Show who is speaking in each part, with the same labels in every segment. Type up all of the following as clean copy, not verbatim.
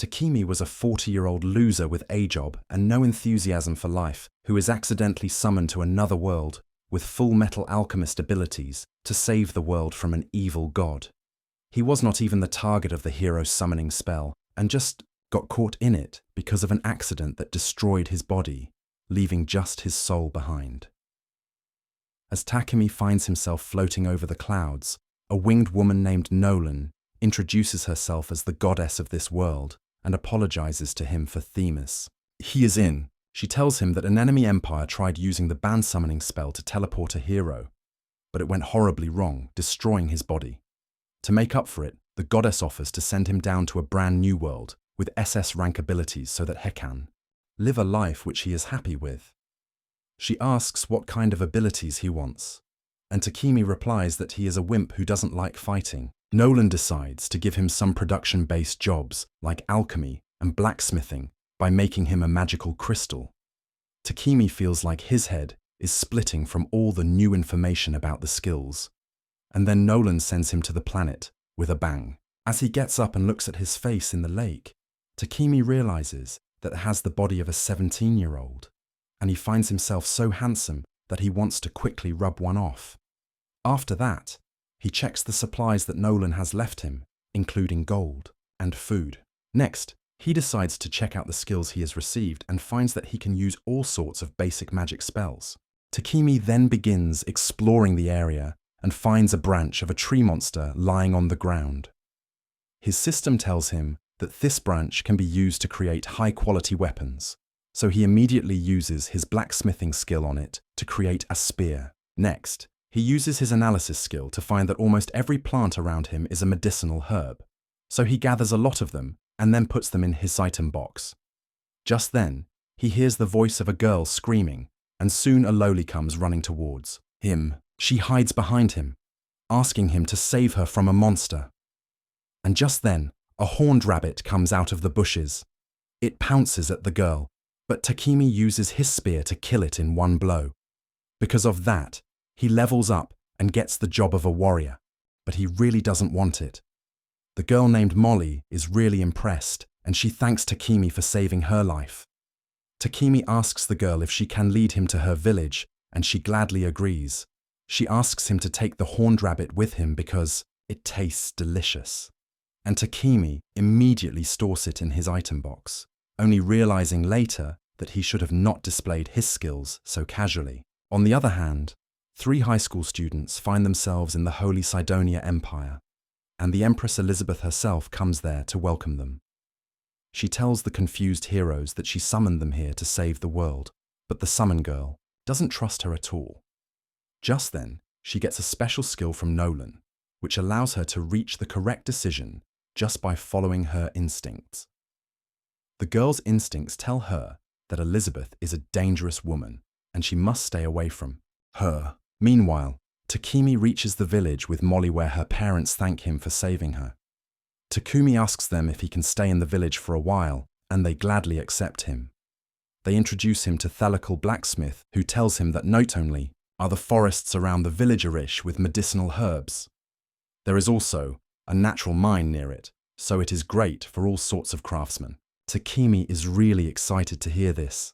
Speaker 1: Takemi was a 40-year-old loser with a job and no enthusiasm for life, who is accidentally summoned to another world with full metal alchemist abilities to save the world from an evil god. He was not even the target of the hero's summoning spell and just got caught in it because of an accident that destroyed his body, leaving just his soul behind. As Takemi finds himself floating over the clouds, a winged woman named Nolan introduces herself as the goddess of this world and apologizes to him for Themis. He is in. She tells him that an enemy empire tried using the band summoning spell to teleport a hero, but it went horribly wrong, destroying his body. To make up for it, the goddess offers to send him down to a brand new world with SS rank abilities so that he can live a life which he is happy with. She asks what kind of abilities he wants, and Takemi replies that he is a wimp who doesn't like fighting. Nolan decides to give him some production-based jobs like alchemy and blacksmithing by making him a magical crystal. Takemi feels like his head is splitting from all the new information about the skills, and then Nolan sends him to the planet with a bang. As he gets up and looks at his face in the lake, Takemi realizes that it has the body of a 17-year-old, and he finds himself so handsome that he wants to quickly rub one off. After that, he checks the supplies that Nolan has left him, including gold and food. Next, he decides to check out the skills he has received and finds that he can use all sorts of basic magic spells. Takemi then begins exploring the area and finds a branch of a tree monster lying on the ground. His system tells him that this branch can be used to create high-quality weapons, so he immediately uses his blacksmithing skill on it to create a spear. Next, he uses his analysis skill to find that almost every plant around him is a medicinal herb, so he gathers a lot of them and then puts them in his item box. Just then, he hears the voice of a girl screaming, and soon a loli comes running towards him. She hides behind him, asking him to save her from a monster. And just then, a horned rabbit comes out of the bushes. It pounces at the girl, but Takemi uses his spear to kill it in one blow. Because of that, he levels up and gets the job of a warrior, but he really doesn't want it. The girl named Molly is really impressed, and she thanks Takemi for saving her life. Takemi asks the girl if she can lead him to her village, and she gladly agrees. She asks him to take the horned rabbit with him because it tastes delicious. And Takemi immediately stores it in his item box, only realizing later that he should have not displayed his skills so casually. On the other hand, 3 high school students find themselves in the Holy Sidonia Empire, and the Empress Elizabeth herself comes there to welcome them. She tells the confused heroes that she summoned them here to save the world, but the summon girl doesn't trust her at all. Just then, she gets a special skill from Nolan, which allows her to reach the correct decision just by following her instincts. The girl's instincts tell her that Elizabeth is a dangerous woman, and she must stay away from her. Meanwhile, Takemi reaches the village with Molly where her parents thank him for saving her. Takumi asks them if he can stay in the village for a while, and they gladly accept him. They introduce him to Thalical Blacksmith, who tells him that not only are the forests around the village rich with medicinal herbs, there is also a natural mine near it, so it is great for all sorts of craftsmen. Takemi is really excited to hear this.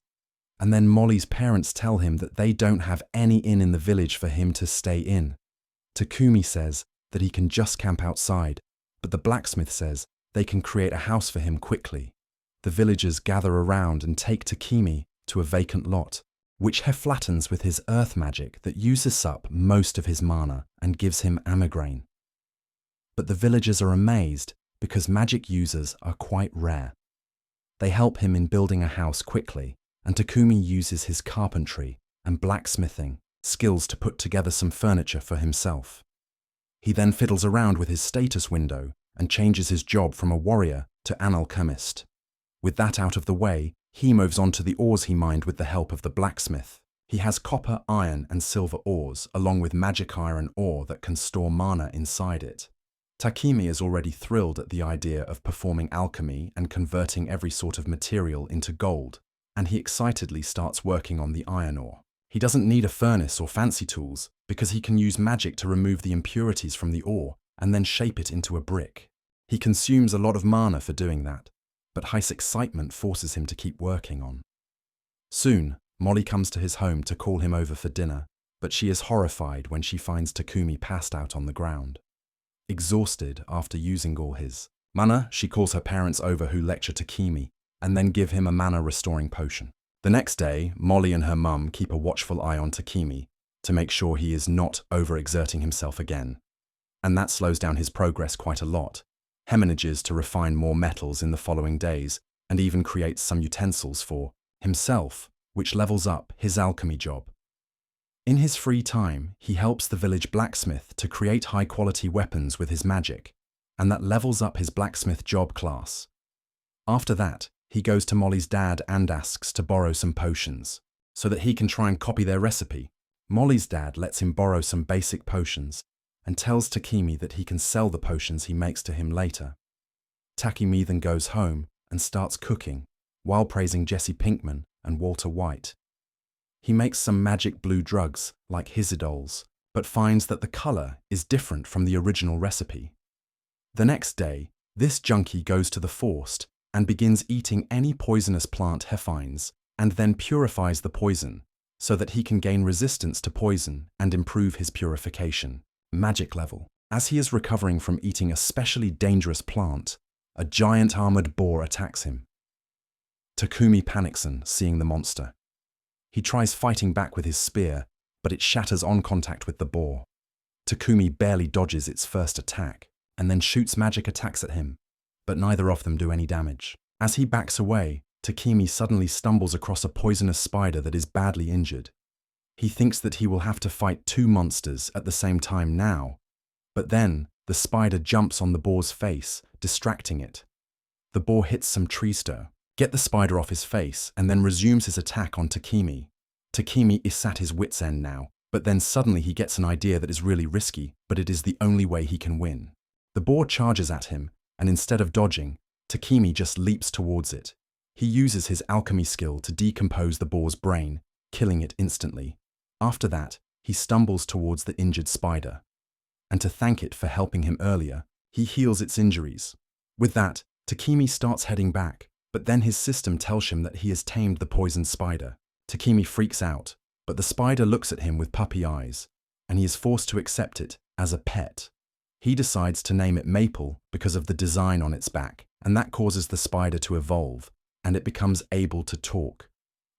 Speaker 1: And then Molly's parents tell him that they don't have any inn in the village for him to stay in. Takumi says that he can just camp outside, but the blacksmith says they can create a house for him quickly. The villagers gather around and take Takemi to a vacant lot, which he flattens with his earth magic that uses up most of his mana and gives him amigraine. But the villagers are amazed because magic users are quite rare. They help him in building a house quickly, and Takumi uses his carpentry and blacksmithing skills to put together some furniture for himself. He then fiddles around with his status window and changes his job from a warrior to an alchemist. With that out of the way, he moves on to the ores he mined with the help of the blacksmith. He has copper, iron, and silver ores, along with magic iron ore that can store mana inside it. Takemi is already thrilled at the idea of performing alchemy and converting every sort of material into gold, and he excitedly starts working on the iron ore. He doesn't need a furnace or fancy tools because he can use magic to remove the impurities from the ore and then shape it into a brick. He consumes a lot of mana for doing that, but Heist's excitement forces him to keep working on. Soon, Molly comes to his home to call him over for dinner, but she is horrified when she finds Takumi passed out on the ground. Exhausted after using all his mana, she calls her parents over who lecture Takumi and then give him a mana-restoring potion. The next day, Molly and her mum keep a watchful eye on Takumi to make sure he is not overexerting himself again, and that slows down his progress quite a lot. He manages to refine more metals in the following days and even creates some utensils for himself, which levels up his alchemy job. In his free time, he helps the village blacksmith to create high-quality weapons with his magic, and that levels up his blacksmith job class. After that, he goes to Molly's dad and asks to borrow some potions, so that he can try and copy their recipe. Molly's dad lets him borrow some basic potions and tells Takumi that he can sell the potions he makes to him later. Takumi then goes home and starts cooking, while praising Jesse Pinkman and Walter White. He makes some magic blue drugs, like Hisidols, but finds that the color is different from the original recipe. The next day, this junkie goes to the forest and begins eating any poisonous plant he finds, and then purifies the poison, so that he can gain resistance to poison and improve his purification magic level. As he is recovering from eating a specially dangerous plant, a giant armored boar attacks him. Takumi panics on seeing the monster. He tries fighting back with his spear, but it shatters on contact with the boar. Takumi barely dodges its first attack, and then shoots magic attacks at him, but neither of them do any damage. As he backs away, Takumi suddenly stumbles across a poisonous spider that is badly injured. He thinks that he will have to fight two monsters at the same time now, but then the spider jumps on the boar's face, distracting it. The boar hits some tree stir, gets the spider off his face, and then resumes his attack on Takumi. Takumi is at his wit's end now, but then suddenly he gets an idea that is really risky, but it is the only way he can win. The boar charges at him, and instead of dodging, Takumi just leaps towards it. He uses his alchemy skill to decompose the boar's brain, killing it instantly. After that, he stumbles towards the injured spider, and to thank it for helping him earlier, he heals its injuries. With that, Takumi starts heading back, but then his system tells him that he has tamed the poisoned spider. Takumi freaks out, but the spider looks at him with puppy eyes, and he is forced to accept it as a pet. He decides to name it Maple because of the design on its back, and that causes the spider to evolve, and it becomes able to talk.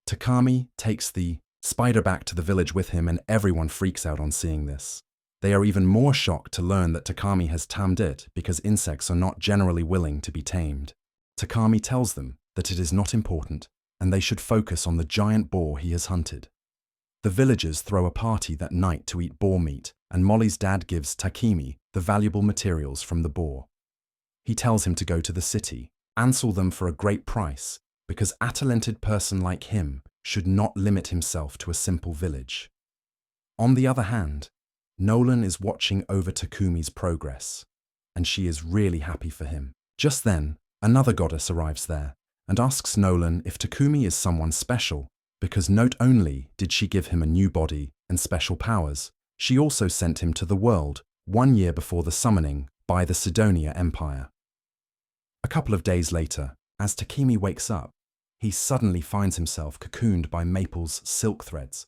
Speaker 1: Takami takes the spider back to the village with him, and everyone freaks out on seeing this. They are even more shocked to learn that Takami has tamed it because insects are not generally willing to be tamed. Takami tells them that it is not important and they should focus on the giant boar he has hunted. The villagers throw a party that night to eat boar meat, and Molly's dad gives Takumi the valuable materials from the boar. He tells him to go to the city and sell them for a great price because a talented person like him should not limit himself to a simple village. On the other hand, Nolan is watching over Takumi's progress, and she is really happy for him. Just then, another goddess arrives there and asks Nolan if Takumi is someone special, because not only did she give him a new body and special powers, she also sent him to the world 1 year before the summoning by the Sidonia Empire. A couple of days later, as Takumi wakes up, he suddenly finds himself cocooned by Maple's silk threads.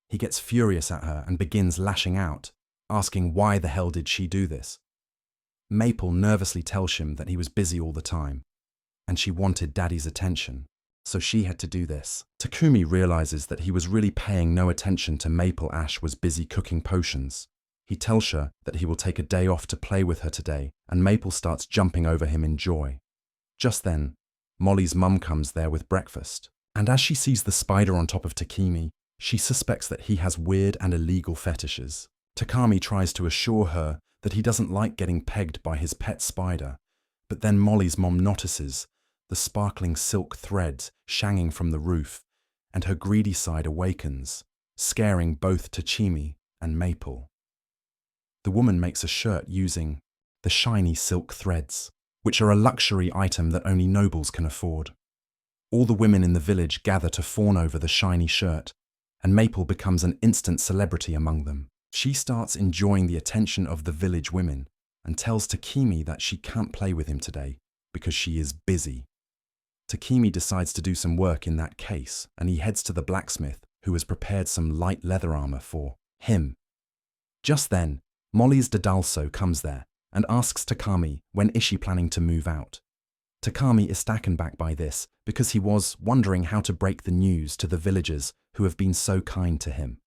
Speaker 1: He gets furious at her and begins lashing out, asking why the hell did she do this. Maple nervously tells him that he was busy all the time, and she wanted Daddy's attention, so she had to do this. Takumi realizes that he was really paying no attention to Maple. Ash was busy cooking potions. He tells her that he will take a day off to play with her today, and Maple starts jumping over him in joy. Just then, Molly's mum comes there with breakfast, and as she sees the spider on top of Takumi, she suspects that he has weird and illegal fetishes. Takami tries to assure her that he doesn't like getting pegged by his pet spider, but then Molly's mom notices the sparkling silk threads shanging from the roof, and her greedy side awakens, scaring both Takumi and Maple. The woman makes a shirt using the shiny silk threads, which are a luxury item that only nobles can afford. All the women in the village gather to fawn over the shiny shirt, and Maple becomes an instant celebrity among them. She starts enjoying the attention of the village women and tells Takumi that she can't play with him today because she is busy. Takemi decides to do some work in that case, and he heads to the blacksmith, who has prepared some light leather armor for him. Just then, Molly's Dodalso comes there and asks Takami when is she planning to move out. Takami is taken back by this because he was wondering how to break the news to the villagers who have been so kind to him.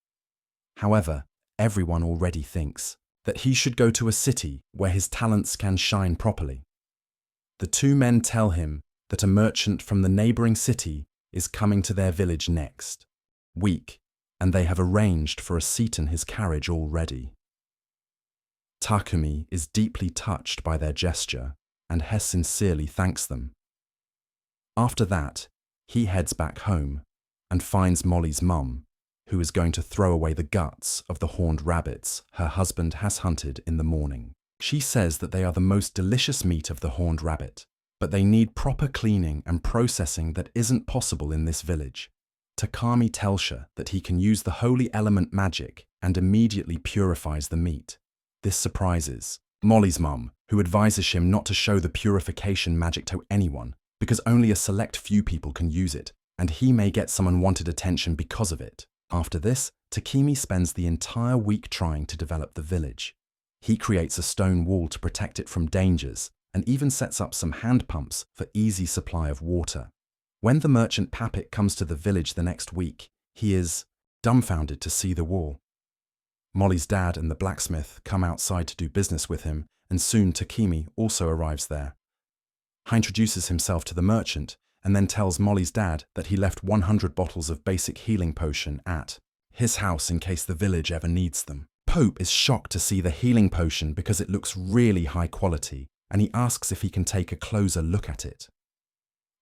Speaker 1: However, everyone already thinks that he should go to a city where his talents can shine properly. The two men tell him that a merchant from the neighboring city is coming to their village next week, and they have arranged for a seat in his carriage already. Takumi is deeply touched by their gesture, and Hess sincerely thanks them. After that, he heads back home and finds Molly's mum, who is going to throw away the guts of the horned rabbits her husband has hunted in the morning. She says that they are the most delicious meat of the horned rabbit, but they need proper cleaning and processing that isn't possible in this village. Takami tells her that he can use the holy element magic and immediately purifies the meat. This surprises Molly's mum, who advises him not to show the purification magic to anyone because only a select few people can use it, and he may get some unwanted attention because of it. After this, Takemi spends the entire week trying to develop the village. He creates a stone wall to protect it from dangers and even sets up some hand pumps for easy supply of water. When the merchant Papik comes to the village the next week, he is dumbfounded to see the wall. Molly's dad and the blacksmith come outside to do business with him, and soon Takemi also arrives there. He introduces himself to the merchant and then tells Molly's dad that he left 100 bottles of basic healing potion at his house in case the village ever needs them. Pope is shocked to see the healing potion because it looks really high quality, and he asks if he can take a closer look at it.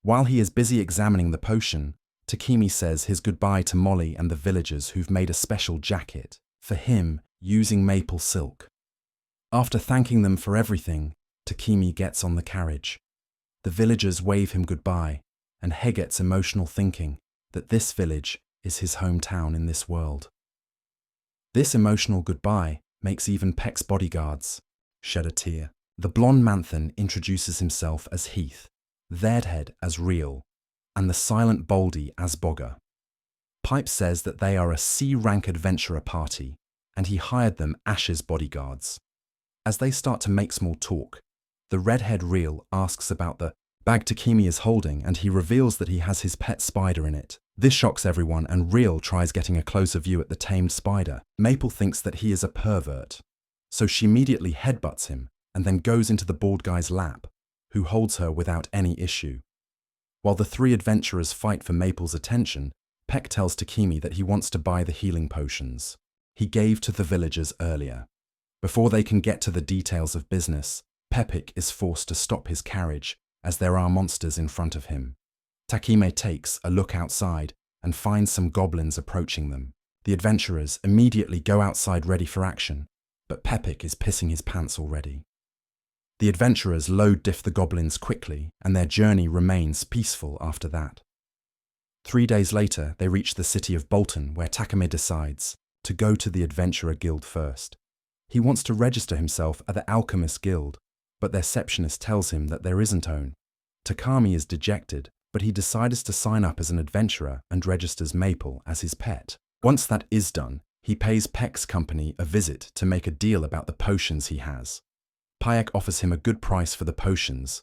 Speaker 1: While he is busy examining the potion, Takemi says his goodbye to Molly and the villagers who've made a special jacket for him using maple silk. After thanking them for everything, Takemi gets on the carriage. The villagers wave him goodbye, and He gets emotional thinking that this village is his hometown in this world. This emotional goodbye makes even Peck's bodyguards shed a tear. The blonde Manthan introduces himself as Heath, Theirdhead as Real, and the silent Baldy as Bogger. Pipe says that they are a C-rank adventurer party, and he hired them Ash's bodyguards. As they start to make small talk, the redhead Real asks about the bag Takemi is holding, and he reveals that he has his pet spider in it. This shocks everyone, and Real tries getting a closer view at the tamed spider. Maple thinks that he is a pervert, so she immediately headbutts him and then goes into the bald guy's lap, who holds her without any issue. While the three adventurers fight for Maple's attention, Peck tells Takemi that he wants to buy the healing potions he gave to the villagers earlier. Before they can get to the details of business, Pepik is forced to stop his carriage as there are monsters in front of him. Takeme takes a look outside and finds some goblins approaching them. The adventurers immediately go outside ready for action, but Pepik is pissing his pants already. The adventurers load diff the goblins quickly, and their journey remains peaceful after that. 3 days later, they reach the city of Bolton, where Takame decides to go to the Adventurer Guild first. He wants to register himself at the Alchemist Guild, but their receptionist tells him that there isn't one. Takami is dejected, but he decides to sign up as an adventurer and registers Maple as his pet. Once that is done, he pays Peck's company a visit to make a deal about the potions he has. Payak offers him a good price for the potions,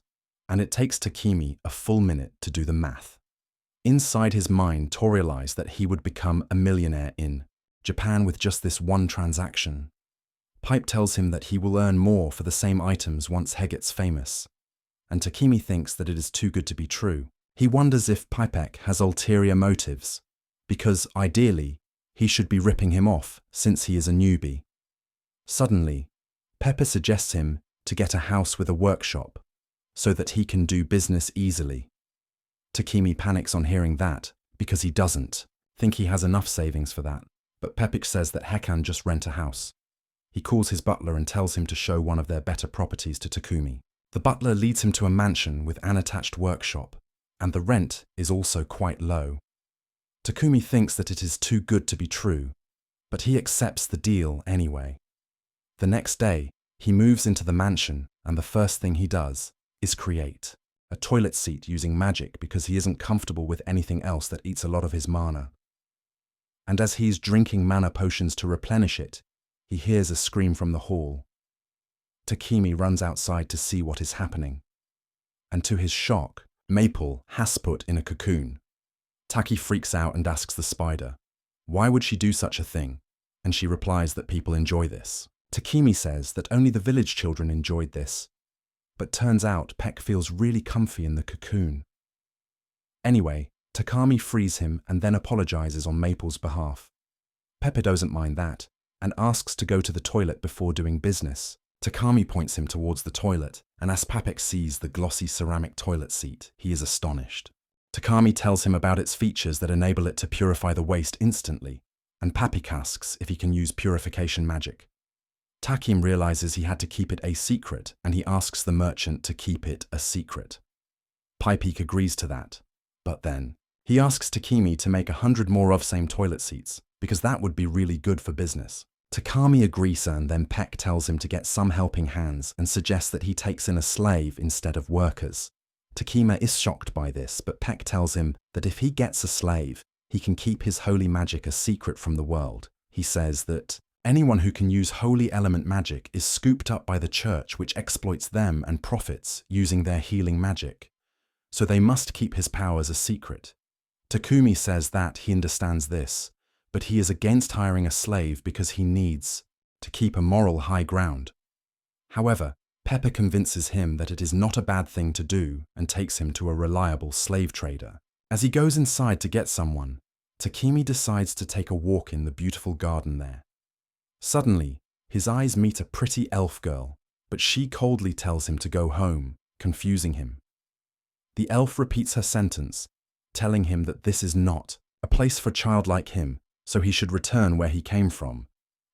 Speaker 1: and it takes Takemi a full minute to do the math. Inside his mind, Tor realized that he would become a millionaire in Japan with just this one transaction. Pipe tells him that he will earn more for the same items once He gets famous, and Takemi thinks that it is too good to be true. He wonders if Pipek has ulterior motives, because ideally, he should be ripping him off since he is a newbie. Suddenly, Pepper suggests him to get a house with a workshop so that he can do business easily. Takemi panics on hearing that because he doesn't think he has enough savings for that, but Pepik says that he can just rent a house. He calls his butler and tells him to show one of their better properties to Takumi. The butler leads him to a mansion with an attached workshop, and the rent is also quite low. Takumi thinks that it is too good to be true, but he accepts the deal anyway. The next day, he moves into the mansion, and the first thing he does is create a toilet seat using magic because he isn't comfortable with anything else that eats a lot of his mana. And as he's drinking mana potions to replenish it, he hears a scream from the hall. Takemi runs outside to see what is happening. And to his shock, Maple has put in a cocoon. Taki freaks out and asks the spider, why would she do such a thing? And she replies that people enjoy this. Takemi says that only the village children enjoyed this, but turns out Peck feels really comfy in the cocoon. Anyway, Takami frees him and then apologizes on Maple's behalf. Pepe doesn't mind that, and asks to go to the toilet before doing business. Takami points him towards the toilet, and as Papek sees the glossy ceramic toilet seat, he is astonished. Takami tells him about its features that enable it to purify the waste instantly, and Papek asks if he can use purification magic. Takim realizes he had to keep it a secret, and he asks the merchant to keep it a secret. Pipek agrees to that, but then he asks Takemi to make 100 more of same toilet seats, because that would be really good for business. Takami agrees, and then Peck tells him to get some helping hands and suggests that he takes in a slave instead of workers. Takema is shocked by this, but Peck tells him that if he gets a slave, he can keep his holy magic a secret from the world. He says that anyone who can use holy element magic is scooped up by the church, which exploits them and profits using their healing magic. So they must keep his powers a secret. Takumi says that he understands this, but he is against hiring a slave because he needs to keep a moral high ground. However, Pepper convinces him that it is not a bad thing to do and takes him to a reliable slave trader. As he goes inside to get someone, Takemi decides to take a walk in the beautiful garden there. Suddenly, his eyes meet a pretty elf girl, but she coldly tells him to go home, confusing him. The elf repeats her sentence, telling him that this is not a place for a child like him, so he should return where he came from.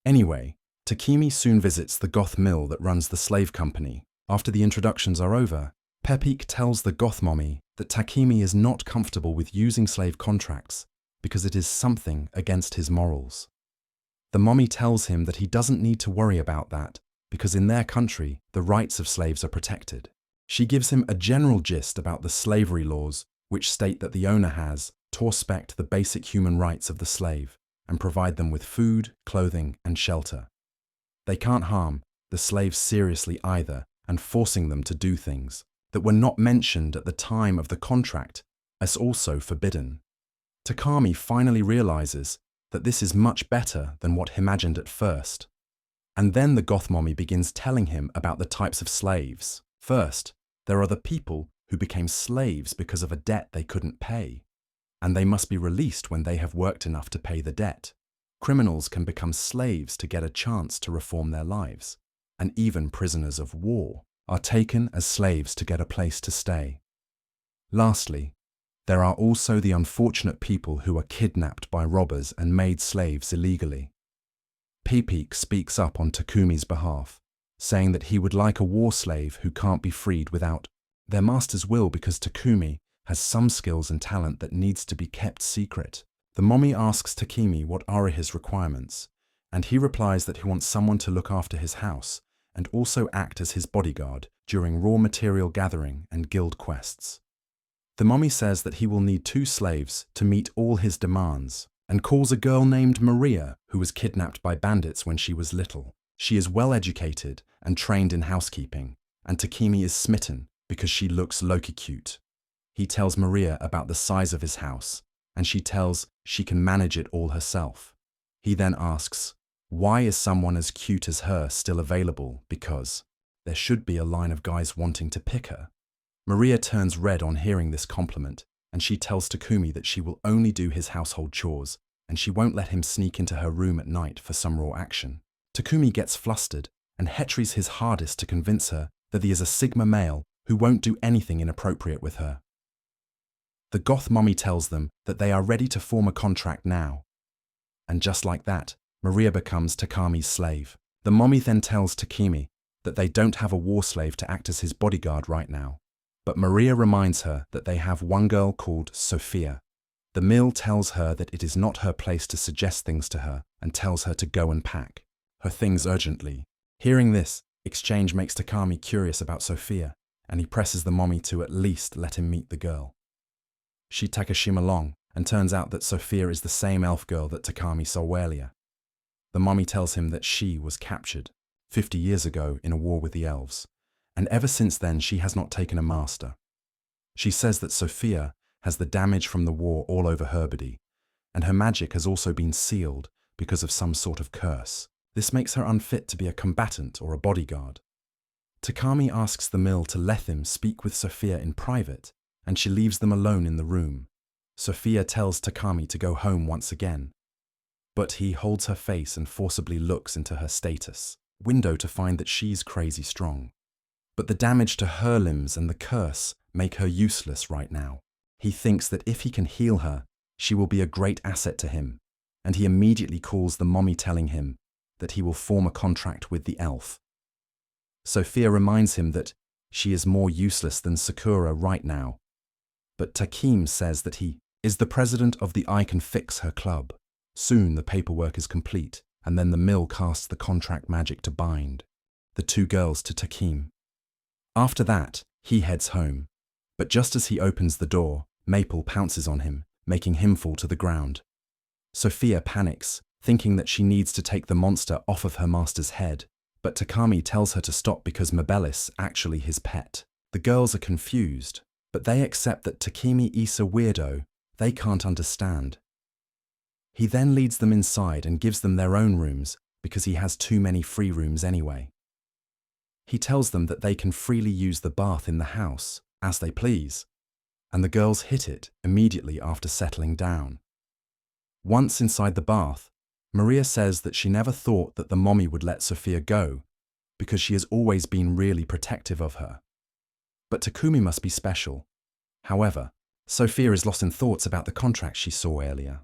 Speaker 1: Anyway, Takemi soon visits the goth mill that runs the slave company. After the introductions are over, Pepik tells the goth mommy that Takemi is not comfortable with using slave contracts because it is something against his morals. The mommy tells him that he doesn't need to worry about that because in their country, the rights of slaves are protected. She gives him a general gist about the slavery laws, which state that the owner has to respect the basic human rights of the slave and provide them with food, clothing, and shelter. They can't harm the slaves seriously either, and forcing them to do things that were not mentioned at the time of the contract is also forbidden. Takami finally realizes that this is much better than what he imagined at first. And then the goth mommy begins telling him about the types of slaves. First, there are the people who became slaves because of a debt they couldn't pay, and they must be released when they have worked enough to pay the debt. Criminals can become slaves to get a chance to reform their lives, and even prisoners of war are taken as slaves to get a place to stay. Lastly, there are also the unfortunate people who are kidnapped by robbers and made slaves illegally. Pepik speaks up on Takumi's behalf, saying that he would like a war slave who can't be freed without their master's will because Takumi has some skills and talent that needs to be kept secret. The mommy asks Takemi what are his requirements, and he replies that he wants someone to look after his house and also act as his bodyguard during raw material gathering and guild quests. The mommy says that he will need 2 slaves to meet all his demands and calls a girl named Maria who was kidnapped by bandits when she was little. She is well educated and trained in housekeeping, and Takemi is smitten because she looks low-key cute. He tells Maria about the size of his house, and she tells she can manage it all herself. He then asks, why is someone as cute as her still available? Because there should be a line of guys wanting to pick her. Maria turns red on hearing this compliment, and she tells Takumi that she will only do his household chores, and she won't let him sneak into her room at night for some raw action. Takumi gets flustered and hetries his hardest to convince her that he is a Sigma male who won't do anything inappropriate with her. The goth mommy tells them that they are ready to form a contract now. And just like that, Maria becomes Takami's slave. The mommy then tells Takemi that they don't have a war slave to act as his bodyguard right now. But Maria reminds her that they have one girl called Sophia. The mill tells her that it is not her place to suggest things to her and tells her to go and pack her things urgently. Hearing this exchange makes Takami curious about Sophia, and he presses the mommy to at least let him meet the girl. She takes him along, and turns out that Sophia is the same elf girl that Takami saw earlier. The mommy tells him that she was captured 50 years ago in a war with the elves, and ever since then she has not taken a master. She says that Sophia has the damage from the war all over her body, and her magic has also been sealed because of some sort of curse. This makes her unfit to be a combatant or a bodyguard. Takami asks the mill to let him speak with Sophia in private, and she leaves them alone in the room. Sophia tells Takami to go home once again, but he holds her face and forcibly looks into her status window to find that she's crazy strong. But the damage to her limbs and the curse make her useless right now. He thinks that if he can heal her, she will be a great asset to him, and he immediately calls the mommy telling him that he will form a contract with the elf. Sophia reminds him that she is more useless than Sakura right now, but Takim says that he is the president of the I Can Fix Her club. Soon the paperwork is complete, and then the mill casts the contract magic to bind the two girls to Takim. After that, he heads home, but just as he opens the door, Maple pounces on him, making him fall to the ground. Sophia panics, thinking that she needs to take the monster off of her master's head, but Takami tells her to stop because Mabel is actually his pet. The girls are confused, but they accept that Takimi is a weirdo they can't understand. He then leads them inside and gives them their own rooms because he has too many free rooms anyway. He tells them that they can freely use the bath in the house as they please, and the girls hit it immediately after settling down. Once inside the bath, Maria says that she never thought that the mommy would let Sophia go because she has always been really protective of her. But Takumi must be special. However, Sophia is lost in thoughts about the contract she saw earlier.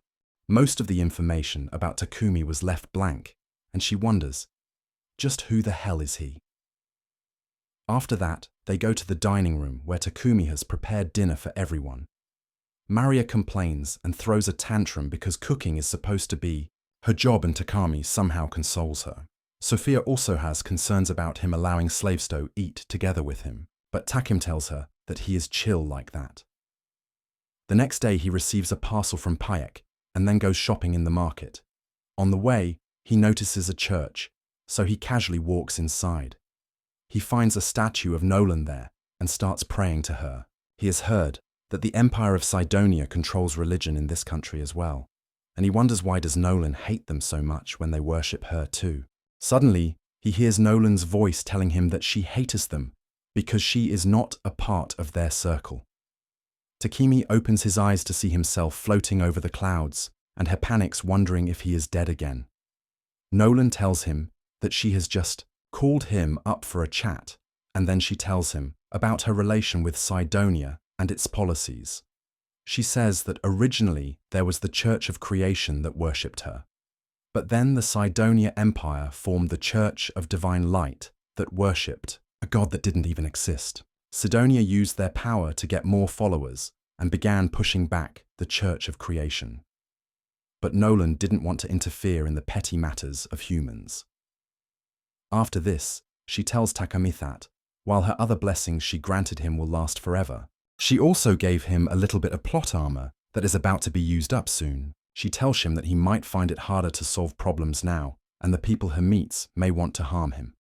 Speaker 1: Most of the information about Takumi was left blank, and she wonders, just who the hell is he? After that, they go to the dining room where Takumi has prepared dinner for everyone. Maria complains and throws a tantrum because cooking is supposed to be her job, and Takami somehow consoles her. Sophia also has concerns about him allowing Slavesto eat together with him, but Takim tells her that he is chill like that. The next day he receives a parcel from Payek and then goes shopping in the market. On the way, he notices a church, so he casually walks inside. He finds a statue of Nolan there and starts praying to her. He has heard that the Empire of Cydonia controls religion in this country as well, and he wonders why does Nolan hate them so much when they worship her too. Suddenly, he hears Nolan's voice telling him that she hates them because she is not a part of their circle. Takimi opens his eyes to see himself floating over the clouds, and her panics, wondering if he is dead again. Nolan tells him that she has just called him up for a chat, and then she tells him about her relation with Cydonia and its policies. She says that originally there was the Church of Creation that worshipped her, but then the Cydonia Empire formed the Church of Divine Light that worshipped a god that didn't even exist. Cydonia used their power to get more followers and began pushing back the Church of Creation. But Nolan didn't want to interfere in the petty matters of humans. After this, she tells Takami that, while her other blessings she granted him will last forever, she also gave him a little bit of plot armor that is about to be used up soon. She tells him that he might find it harder to solve problems now, and the people he meets may want to harm him.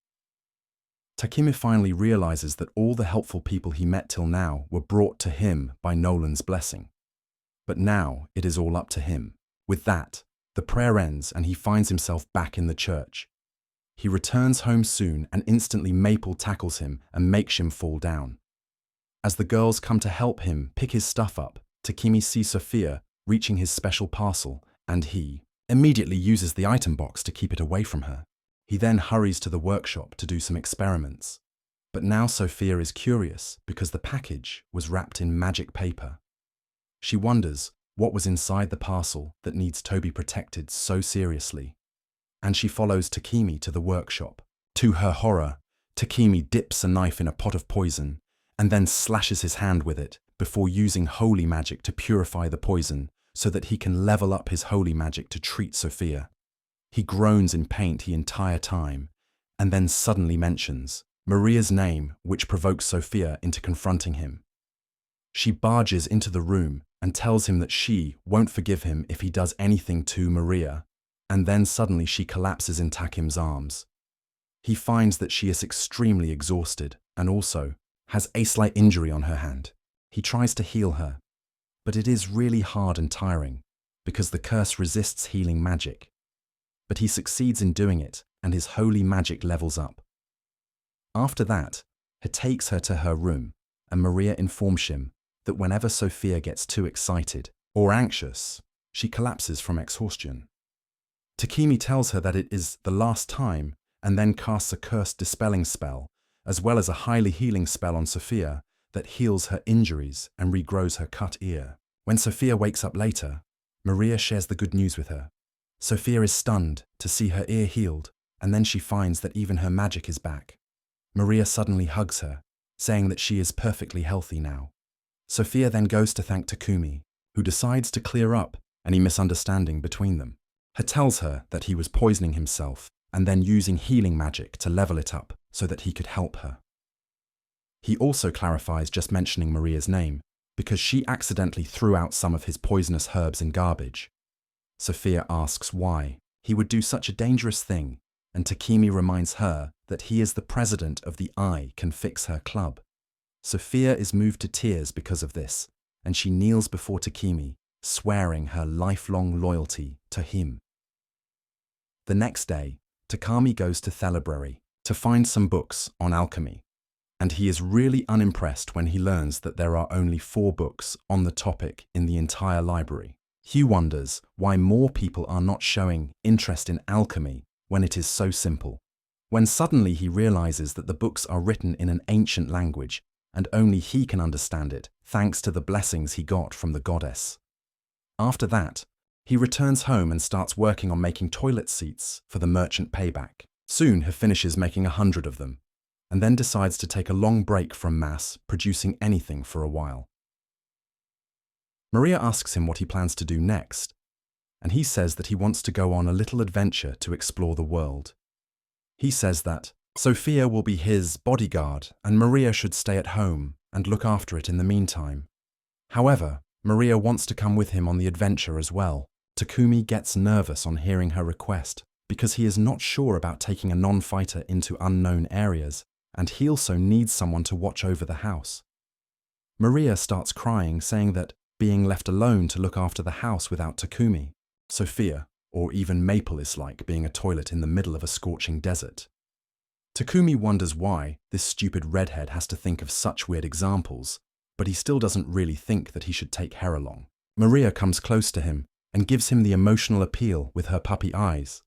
Speaker 1: Takimi finally realizes that all the helpful people he met till now were brought to him by Nolan's blessing. But now it is all up to him. With that, the prayer ends and he finds himself back in the church. He returns home soon and instantly Maple tackles him and makes him fall down. As the girls come to help him pick his stuff up, Takimi sees Sophia reaching his special parcel, and he immediately uses the item box to keep it away from her. He then hurries to the workshop to do some experiments. But now Sophia is curious because the package was wrapped in magic paper. She wonders what was inside the parcel that needs to be protected so seriously. And she follows Takimi to the workshop. To her horror, Takimi dips a knife in a pot of poison and then slashes his hand with it before using holy magic to purify the poison so that he can level up his holy magic to treat Sophia. He groans in pain the entire time, and then suddenly mentions Maria's name, which provokes Sophia into confronting him. She barges into the room and tells him that she won't forgive him if he does anything to Maria, and then suddenly she collapses in Takim's arms. He finds that she is extremely exhausted and also has a slight injury on her hand. He tries to heal her, but it is really hard and tiring because the curse resists healing magic. But he succeeds in doing it, and his holy magic levels up. After that, he takes her to her room, and Maria informs him that whenever Sophia gets too excited or anxious, she collapses from exhaustion. Takemi tells her that it is the last time and then casts a cursed dispelling spell, as well as a highly healing spell on Sophia that heals her injuries and regrows her cut ear. When Sophia wakes up later, Maria shares the good news with her. Sophia is stunned to see her ear healed, and then she finds that even her magic is back. Maria suddenly hugs her, saying that she is perfectly healthy now. Sophia then goes to thank Takumi, who decides to clear up any misunderstanding between them. He tells her that he was poisoning himself and then using healing magic to level it up so that he could help her. He also clarifies just mentioning Maria's name because she accidentally threw out some of his poisonous herbs in garbage. Sophia asks why he would do such a dangerous thing, and Takemi reminds her that he is the president of the I Can Fix Her club. Sophia is moved to tears because of this, and she kneels before Takemi, swearing her lifelong loyalty to him. The next day, Takami goes to the library to find some books on alchemy, and he is really unimpressed when he learns that there are only 4 books on the topic in the entire library. He wonders why more people are not showing interest in alchemy when it is so simple, when suddenly he realizes that the books are written in an ancient language and only he can understand it thanks to the blessings he got from the goddess. After that, he returns home and starts working on making toilet seats for the merchant payback. Soon he finishes making 100 of them, and then decides to take a long break from mass producing anything for a while. Maria asks him what he plans to do next, and he says that he wants to go on a little adventure to explore the world. He says that Sophia will be his bodyguard and Maria should stay at home and look after it in the meantime. However, Maria wants to come with him on the adventure as well. Takumi gets nervous on hearing her request because he is not sure about taking a non-fighter into unknown areas, and he also needs someone to watch over the house. Maria starts crying, saying that being left alone to look after the house without Takumi, Sophia, or even Maple is like being a toilet in the middle of a scorching desert. Takumi wonders why this stupid redhead has to think of such weird examples, but he still doesn't really think that he should take her along. Maria comes close to him and gives him the emotional appeal with her puppy eyes.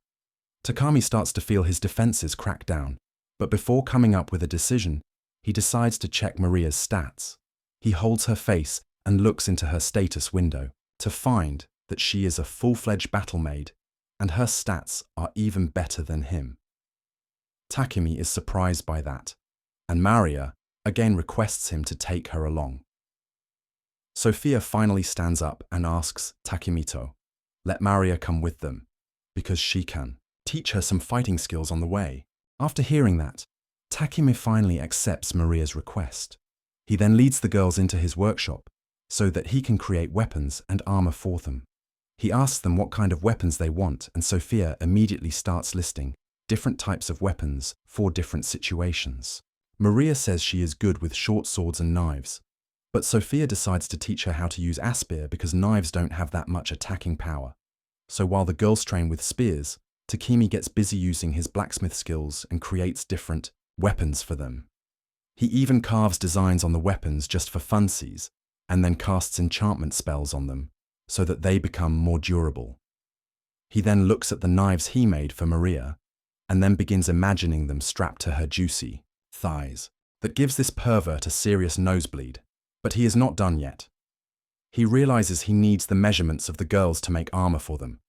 Speaker 1: Takami starts to feel his defenses crack down, but before coming up with a decision, he decides to check Maria's stats. He holds her face and looks into her status window to find that she is a full-fledged battle maid, and her stats are even better than him. Takumi is surprised by that, and Maria again requests him to take her along. Sophia finally stands up and asks Takemito, let Maria come with them, because she can teach her some fighting skills on the way. After hearing that, Takumi finally accepts Maria's request. He then leads the girls into his workshop so that he can create weapons and armor for them. He asks them what kind of weapons they want, and Sophia immediately starts listing different types of weapons for different situations. Maria says she is good with short swords and knives, but Sophia decides to teach her how to use a spear because knives don't have that much attacking power. So while the girls train with spears, Takumi gets busy using his blacksmith skills and creates different weapons for them. He even carves designs on the weapons just for funsies, and then casts enchantment spells on them so that they become more durable. He then looks at the knives he made for Maria, and then begins imagining them strapped to her juicy thighs. That gives this pervert a serious nosebleed, but he is not done yet. He realizes he needs the measurements of the girls to make armor for them,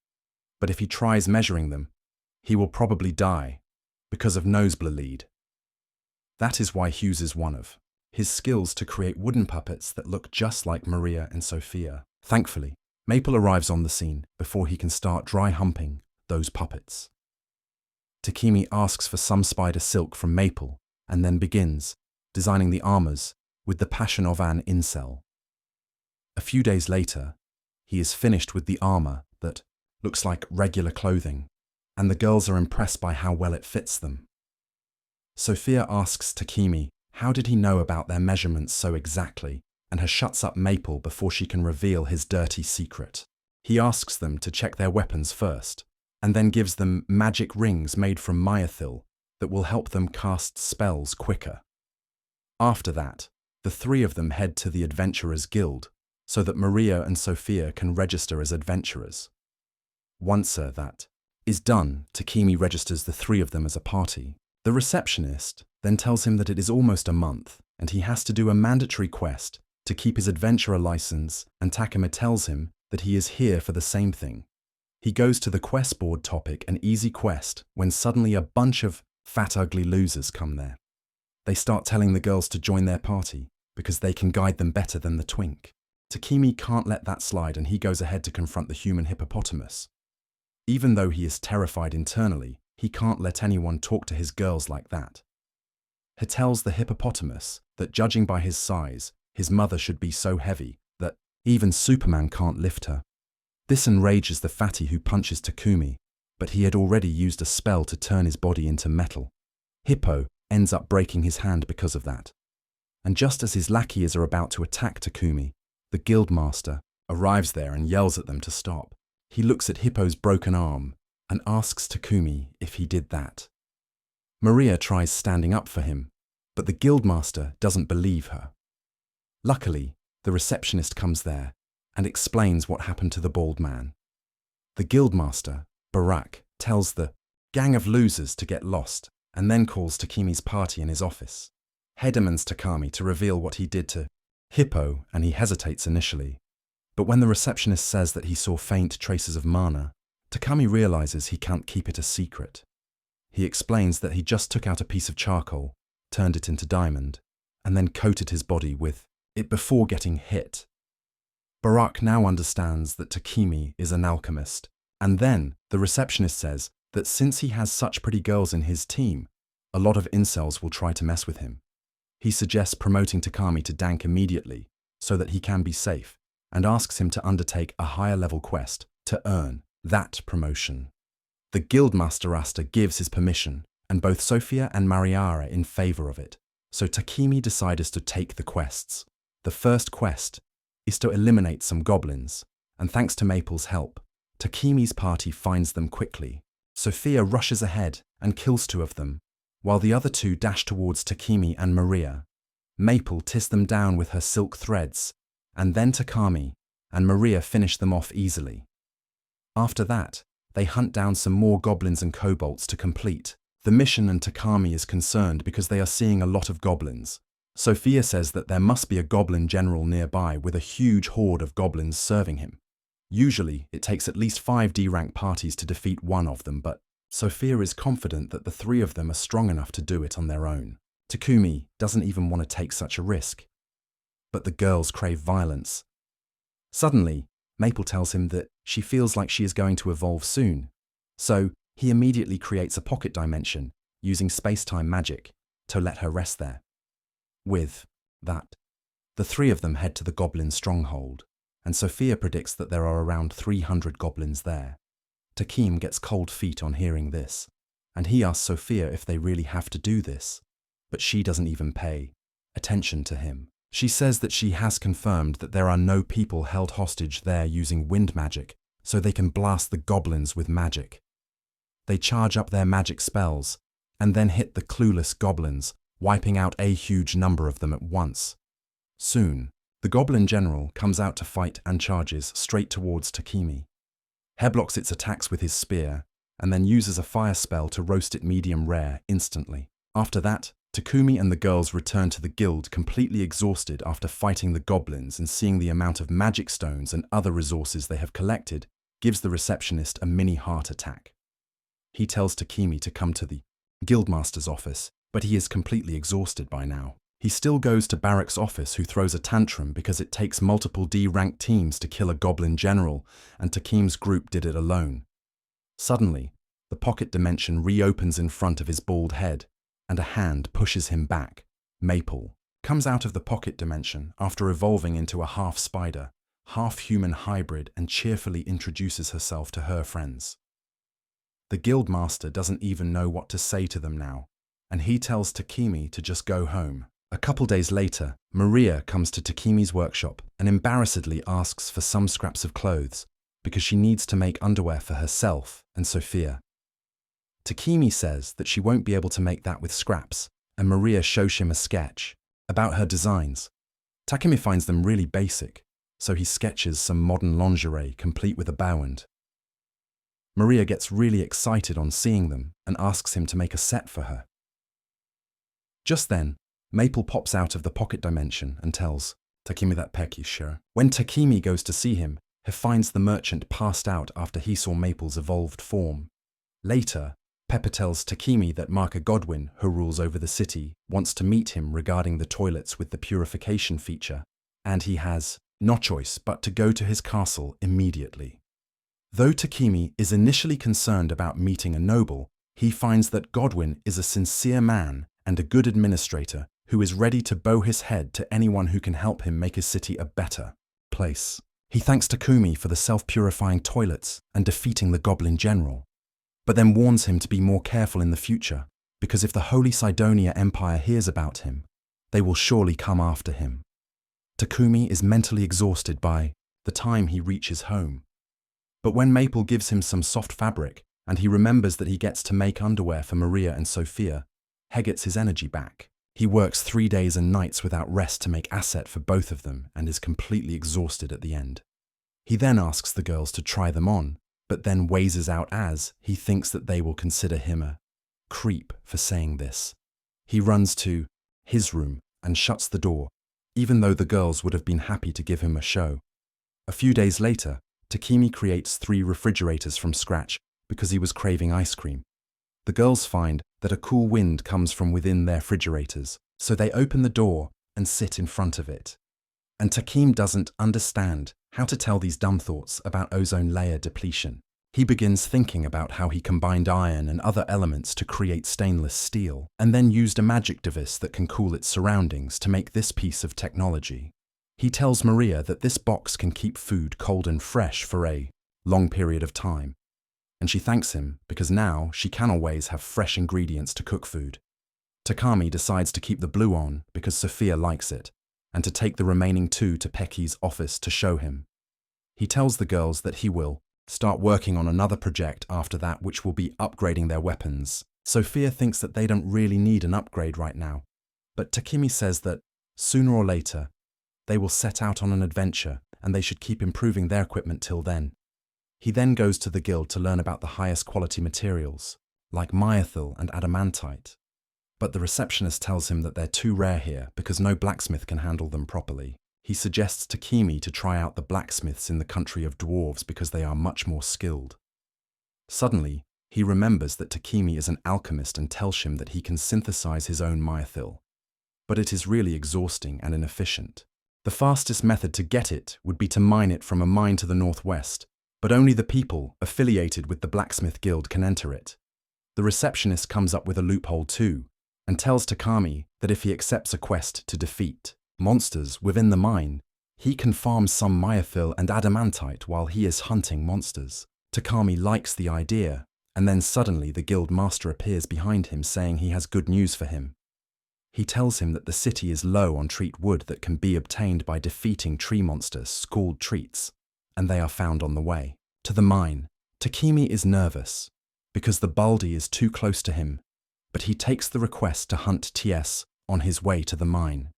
Speaker 1: but if he tries measuring them, he will probably die because of nosebleed. That is why he uses one of his skills to create wooden puppets that look just like Maria and Sophia. Thankfully, Maple arrives on the scene before he can start dry humping those puppets. Takumi asks for some spider silk from Maple, and then begins, designing the armors with the passion of an incel. A few days later, he is finished with the armor that looks like regular clothing, and the girls are impressed by how well it fits them. Sophia asks Takemi how did he know about their measurements so exactly, and her shuts up Maple before she can reveal his dirty secret. He asks them to check their weapons first, and then gives them magic rings made from myethil that will help them cast spells quicker. After that, the three of them head to the Adventurers Guild, so that Maria and Sophia can register as adventurers. Once that is done, Takemi registers the three of them as a party. The receptionist then tells him that it is almost a month, and he has to do a mandatory quest to keep his adventurer license, and Takemi tells him that he is here for the same thing. He goes to the quest board topic, an easy quest, when suddenly a bunch of fat ugly losers come there. They start telling the girls to join their party, because they can guide them better than the twink. Takemi can't let that slide, and he goes ahead to confront the human hippopotamus. Even though he is terrified internally, he can't let anyone talk to his girls like that. He tells the hippopotamus that judging by his size, his mother should be so heavy that even Superman can't lift her. This enrages the fatty, who punches Takumi, but he had already used a spell to turn his body into metal. Hippo ends up breaking his hand because of that. And just as his lackeys are about to attack Takumi, the guildmaster arrives there and yells at them to stop. He looks at Hippo's broken arm and asks Takumi if he did that. Maria tries standing up for him, but the guildmaster doesn't believe her. Luckily, the receptionist comes there and explains what happened to the bald man. The guildmaster, Barak, tells the gang of losers to get lost and then calls Takemi's party in his office. He demands Takami to reveal what he did to Hippo, and he hesitates initially. But when the receptionist says that he saw faint traces of mana, Takami realizes he can't keep it a secret. He explains that he just took out a piece of charcoal, turned it into diamond, and then coated his body with it before getting hit. Barak now understands that Takemi is an alchemist, and then the receptionist says that since he has such pretty girls in his team, a lot of incels will try to mess with him. He suggests promoting Takami to Dank immediately so that he can be safe, and asks him to undertake a higher level quest to earn that promotion. The guildmaster Asta gives his permission, and both Sophia and Maria are in favor of it, so Takemi decides to take the quests. The first quest is to eliminate some goblins, and thanks to Maple's help, Takemi's party finds them quickly. Sophia rushes ahead and kills two of them, while the other two dash towards Takemi and Maria. Maple ties them down with her silk threads, and then Takami and Maria finish them off easily. After that, they hunt down some more goblins and kobolds to complete the mission, and Takami is concerned because they are seeing a lot of goblins. Sophia says that there must be a goblin general nearby with a huge horde of goblins serving him. Usually, it takes at least 5 D-rank parties to defeat one of them, but Sophia is confident that the three of them are strong enough to do it on their own. Takumi doesn't even want to take such a risk. But the girls crave violence. Suddenly, Maple tells him that she feels like she is going to evolve soon, so he immediately creates a pocket dimension using space-time magic to let her rest there. With that, the three of them head to the goblin stronghold, and Sophia predicts that there are around 300 goblins there. Takemi gets cold feet on hearing this, and he asks Sophia if they really have to do this, but she doesn't even pay attention to him. She says that she has confirmed that there are no people held hostage there using wind magic, so they can blast the goblins with magic. They charge up their magic spells, and then hit the clueless goblins, wiping out a huge number of them at once. Soon, the goblin general comes out to fight and charges straight towards Takemi. He blocks its attacks with his spear, and then uses a fire spell to roast it medium rare instantly. After that, Takumi and the girls return to the guild completely exhausted after fighting the goblins, and seeing the amount of magic stones and other resources they have collected gives the receptionist a mini heart attack. He tells Takemi to come to the guildmaster's office, but he is completely exhausted by now. He still goes to Barak's office, who throws a tantrum because it takes multiple D-ranked teams to kill a goblin general, and Takemi's group did it alone. Suddenly, the pocket dimension reopens in front of his bald head, and a hand pushes him back. Maple comes out of the pocket dimension after evolving into a half-spider, half-human hybrid and cheerfully introduces herself to her friends. The guildmaster doesn't even know what to say to them now, and he tells Takemi to just go home. A couple days later, Maria comes to Takemi's workshop and embarrassedly asks for some scraps of clothes because she needs to make underwear for herself and Sophia. Takemi says that she won't be able to make that with scraps, and Maria shows him a sketch about her designs. Takemi finds them really basic, so he sketches some modern lingerie complete with a bowend. Maria gets really excited on seeing them and asks him to make a set for her. Just then, Maple pops out of the pocket dimension and tells Takemi that Peck is sure. When Takemi goes to see him, he finds the merchant passed out after he saw Maple's evolved form. Later, Pepper tells Takemi that Marker Godwin, who rules over the city, wants to meet him regarding the toilets with the purification feature, and he has no choice but to go to his castle immediately. Though Takemi is initially concerned about meeting a noble, he finds that Godwin is a sincere man and a good administrator who is ready to bow his head to anyone who can help him make his city a better place. He thanks Takumi for the self-purifying toilets and defeating the Goblin General, but then warns him to be more careful in the future, because if the Holy Sidonia Empire hears about him, they will surely come after him. Takumi is mentally exhausted by the time he reaches home. But when Maple gives him some soft fabric, and he remembers that he gets to make underwear for Maria and Sophia, he gets his energy back. He works 3 days and nights without rest to make asset for both of them and is completely exhausted at the end. He then asks the girls to try them on, but then wheezes out as he thinks that they will consider him a creep for saying this. He runs to his room and shuts the door, even though the girls would have been happy to give him a show. A few days later, Takemi creates 3 refrigerators from scratch because he was craving ice cream. The girls find that a cool wind comes from within their refrigerators, so they open the door and sit in front of it. And Takemi doesn't understand how to tell these dumb thoughts about ozone layer depletion. He begins thinking about how he combined iron and other elements to create stainless steel, and then used a magic device that can cool its surroundings to make this piece of technology. He tells Maria that this box can keep food cold and fresh for a long period of time, and she thanks him because now she can always have fresh ingredients to cook food. Takami decides to keep the blue on because Sophia likes it, and to take the remaining 2 to Pecky's office to show him. He tells the girls that he will start working on another project after that, which will be upgrading their weapons. Sophia thinks that they don't really need an upgrade right now, but Takemi says that sooner or later they will set out on an adventure and they should keep improving their equipment till then. He then goes to the guild to learn about the highest quality materials, like myethil and adamantite. But the receptionist tells him that they're too rare here because no blacksmith can handle them properly. He suggests Takemi to try out the blacksmiths in the country of dwarves because they are much more skilled. Suddenly, he remembers that Takemi is an alchemist and tells him that he can synthesize his own myethil. But it is really exhausting and inefficient. The fastest method to get it would be to mine it from a mine to the northwest, but only the people affiliated with the blacksmith guild can enter it. The receptionist comes up with a loophole too, and tells Takami that if he accepts a quest to defeat monsters within the mine, he can farm some myethil and adamantite while he is hunting monsters. Takami likes the idea, and then suddenly the guild master appears behind him saying he has good news for him. He tells him that the city is low on treat wood that can be obtained by defeating tree monsters called treats, and they are found on the way to the mine. Takemi is nervous because the Baldi is too close to him, but he takes the request to hunt TS on his way to the mine.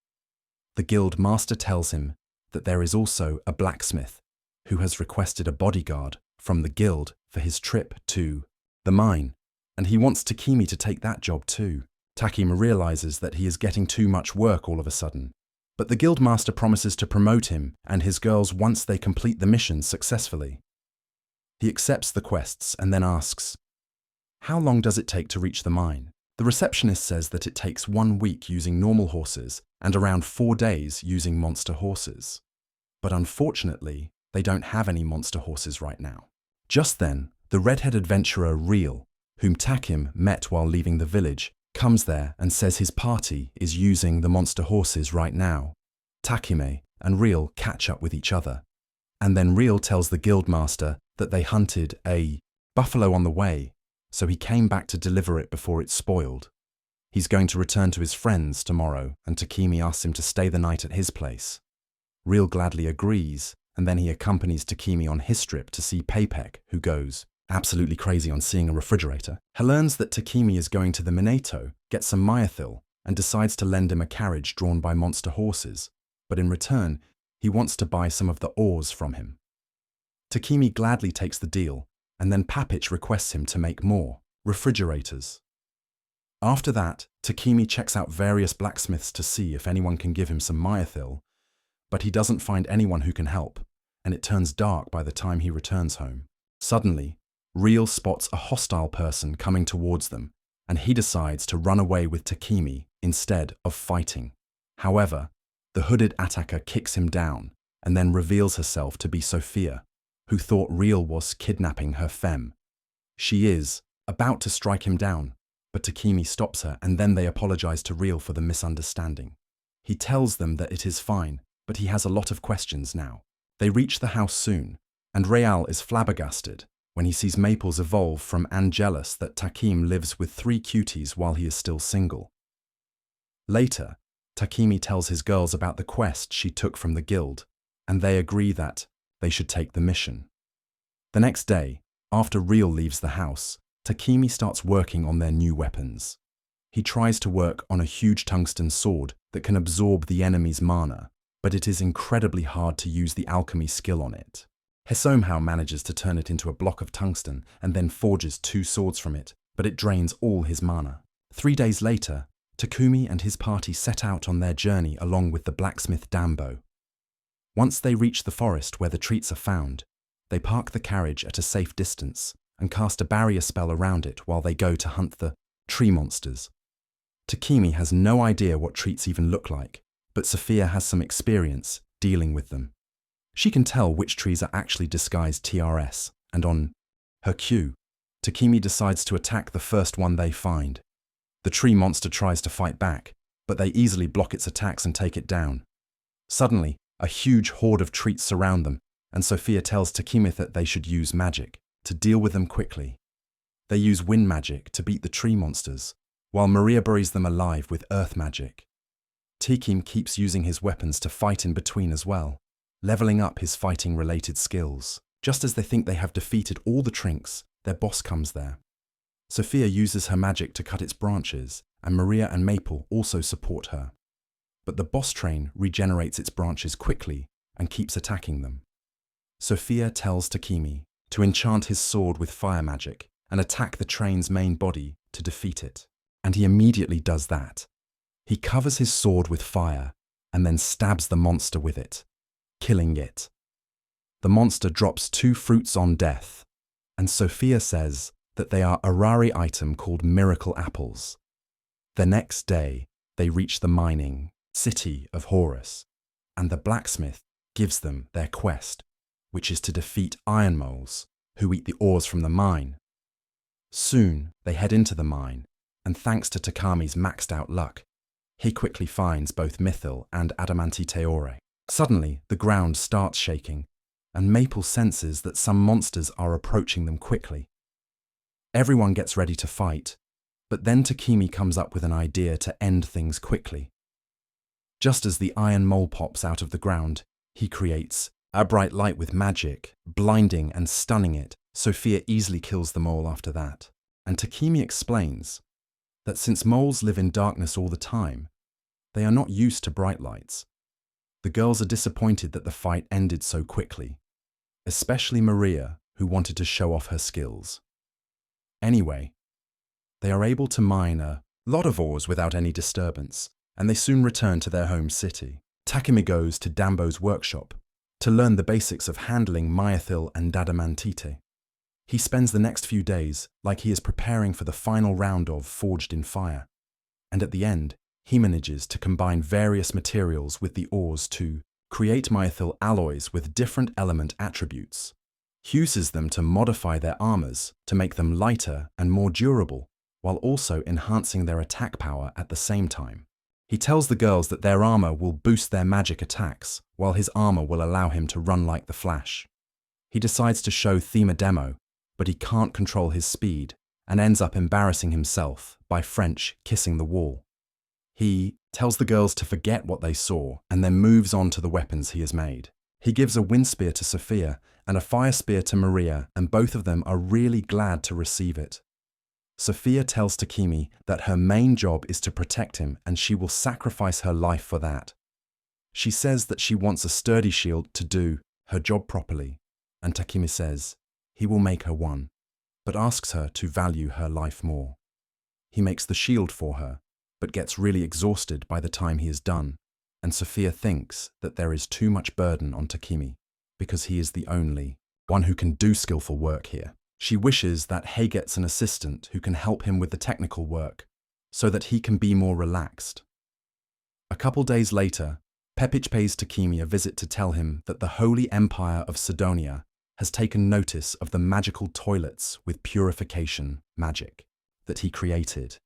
Speaker 1: The guild master tells him that there is also a blacksmith who has requested a bodyguard from the guild for his trip to the mine, and he wants Takemi to take that job too. Takemi realizes that he is getting too much work all of a sudden, but the guild master promises to promote him and his girls once they complete the mission successfully. He accepts the quests and then asks, "How long does it take to reach the mine?" The receptionist says that it takes 1 week using normal horses and around 4 days using monster horses. But unfortunately, they don't have any monster horses right now. Just then, the redhead adventurer Ryo, whom Takim met while leaving the village, comes there and says his party is using the monster horses right now. Takime and Ryo catch up with each other. And then Ryo tells the guildmaster that they hunted a buffalo on the way, so he came back to deliver it before it spoiled. He's going to return to his friends tomorrow, and Takime asks him to stay the night at his place. Ryo gladly agrees, and then he accompanies Takime on his trip to see Peipek, who goes absolutely crazy on seeing a refrigerator. He learns that Takime is going to the Minato, gets some myethil, and decides to lend him a carriage drawn by monster horses, but in return, he wants to buy some of the ores from him. Takime gladly takes the deal, and then Papich requests him to make more refrigerators. After that, Takime checks out various blacksmiths to see if anyone can give him some myethil, but he doesn't find anyone who can help, and it turns dark by the time he returns home. Suddenly, Ryo spots a hostile person coming towards them, and he decides to run away with Takime instead of fighting. However, the hooded attacker kicks him down and then reveals herself to be Sophia, who thought Ryo was kidnapping her femme. She is about to strike him down, but Takime stops her, and then they apologize to Ryo for the misunderstanding. He tells them that it is fine, but he has a lot of questions now. They reach the house soon, and Real is flabbergasted when he sees Maples evolve from Angelus that Takime lives with 3 cuties while he is still single. Later, Takime tells his girls about the quest she took from the guild, and they agree that they should take the mission. The next day, after Ryo leaves the house, Takime starts working on their new weapons. He tries to work on a huge tungsten sword that can absorb the enemy's mana, but it is incredibly hard to use the alchemy skill on it. He somehow manages to turn it into a block of tungsten and then forges 2 swords from it, but it drains all his mana. 3 days later, Takumi and his party set out on their journey along with the blacksmith Dambo. Once they reach the forest where the treats are found, they park the carriage at a safe distance and cast a barrier spell around it while they go to hunt the tree monsters. Takumi has no idea what treats even look like, but Sophia has some experience dealing with them. She can tell which trees are actually disguised TRS, and on her cue, Takumi decides to attack the first one they find. The tree monster tries to fight back, but they easily block its attacks and take it down. Suddenly, a huge horde of treats surround them, and Sophia tells Takumi that they should use magic to deal with them quickly. They use wind magic to beat the tree monsters, while Maria buries them alive with earth magic. Takim keeps using his weapons to fight in between as well, leveling up his fighting-related skills. Just as they think they have defeated all the Trinks, their boss comes there. Sophia uses her magic to cut its branches, and Maria and Maple also support her. But the boss train regenerates its branches quickly and keeps attacking them. Sophia tells Takumi to enchant his sword with fire magic and attack the train's main body to defeat it, and he immediately does that. He covers his sword with fire and then stabs the monster with it, killing it. The monster drops 2 fruits on death, and Sophia says that they are a rari item called miracle apples. The next day, they reach the mining city of Horus, and the blacksmith gives them their quest, which is to defeat iron moles who eat the ores from the mine. Soon, they head into the mine, and thanks to Takami's maxed out luck, he quickly finds both mithril and adamantite ore. Suddenly, the ground starts shaking, and Maple senses that some monsters are approaching them quickly. Everyone gets ready to fight, but then Takumi comes up with an idea to end things quickly. Just as the iron mole pops out of the ground, he creates a bright light with magic, blinding and stunning it. Sophia easily kills the mole after that, and Takumi explains that since moles live in darkness all the time, they are not used to bright lights. The girls are disappointed that the fight ended so quickly, especially Maria, who wanted to show off her skills. Anyway, they are able to mine a lot of ores without any disturbance, and they soon return to their home city. Takumi goes to Dambo's workshop to learn the basics of handling myethil and adamantite. He spends the next few days like he is preparing for the final round of Forged in Fire, and at the end, he manages to combine various materials with the ores to create myethil alloys with different element attributes. He uses them to modify their armors to make them lighter and more durable, while also enhancing their attack power at the same time. He tells the girls that their armor will boost their magic attacks, while his armor will allow him to run like the Flash. He decides to show Theme a demo, but he can't control his speed and ends up embarrassing himself by French kissing the wall. He tells the girls to forget what they saw and then moves on to the weapons he has made. He gives a wind spear to Sophia and a fire spear to Maria, and both of them are really glad to receive it. Sophia tells Takemi that her main job is to protect him and she will sacrifice her life for that. She says that she wants a sturdy shield to do her job properly, and Takemi says he will make her one, but asks her to value her life more. He makes the shield for her, but gets really exhausted by the time he is done, and Sophia thinks that there is too much burden on Takemi, because he is the only one who can do skillful work here. She wishes that Hei gets an assistant who can help him with the technical work, so that he can be more relaxed. A couple days later, Pepich pays Takemi a visit to tell him that the Holy Empire of Sidonia has taken notice of the magical toilets with purification magic that he created.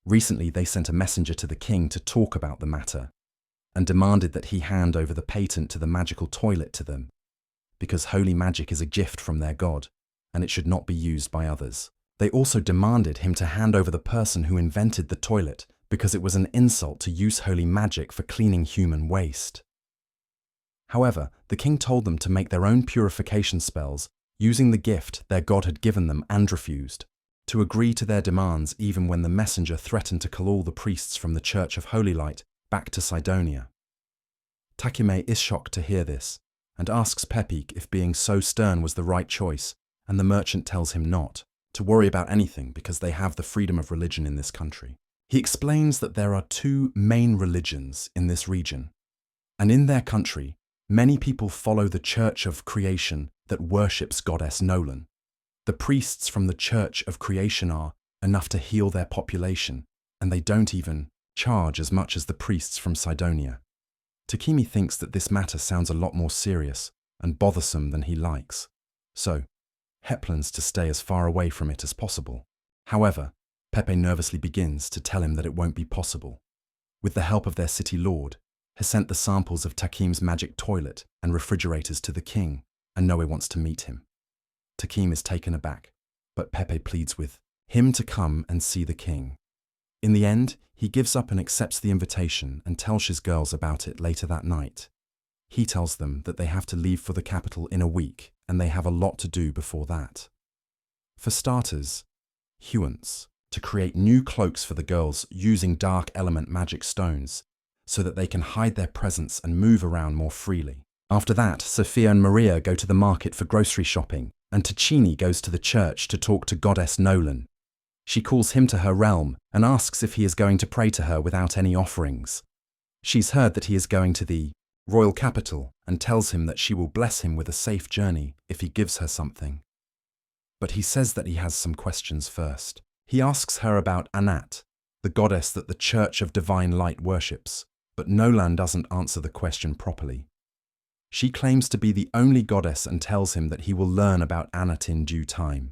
Speaker 1: Recently, they sent a messenger to the king to talk about the matter and demanded that he hand over the patent to the magical toilet to them, because holy magic is a gift from their god and it should not be used by others. They also demanded him to hand over the person who invented the toilet because it was an insult to use holy magic for cleaning human waste. However, the king told them to make their own purification spells using the gift their god had given them and refused to agree to their demands even when the messenger threatened to call all the priests from the Church of Holy Light back to Sidonia. Takeme is shocked to hear this and asks Pepik if being so stern was the right choice, and the merchant tells him not to worry about anything because they have the freedom of religion in this country. He explains that there are two main religions in this region, and in their country, many people follow the Church of Creation that worships Goddess Nolan. The priests from the Church of Creation are enough to heal their population, and they don't even charge as much as the priests from Sidonia. Takemi thinks that this matter sounds a lot more serious and bothersome than he likes, so he plans to stay as far away from it as possible. However, Pepe nervously begins to tell him that it won't be possible. With the help of their city lord, he sent the samples of Takem's magic toilet and refrigerators to the king, and Noe wants to meet him. Takem is taken aback, but Pepe pleads with him to come and see the king. In the end, he gives up and accepts the invitation and tells his girls about it later that night. He tells them that they have to leave for the capital in a week, and they have a lot to do before that. For starters, he wants to create new cloaks for the girls using dark element magic stones, so that they can hide their presence and move around more freely. After that, Sophia and Maria go to the market for grocery shopping, and Ticini goes to the church to talk to Goddess Nolan. She calls him to her realm and asks if he is going to pray to her without any offerings. She's heard that he is going to the royal capital and tells him that she will bless him with a safe journey if he gives her something. But he says that he has some questions first. He asks her about Anat, the goddess that the Church of Divine Light worships, but Nolan doesn't answer the question properly. She claims to be the only goddess and tells him that he will learn about Anat in due time.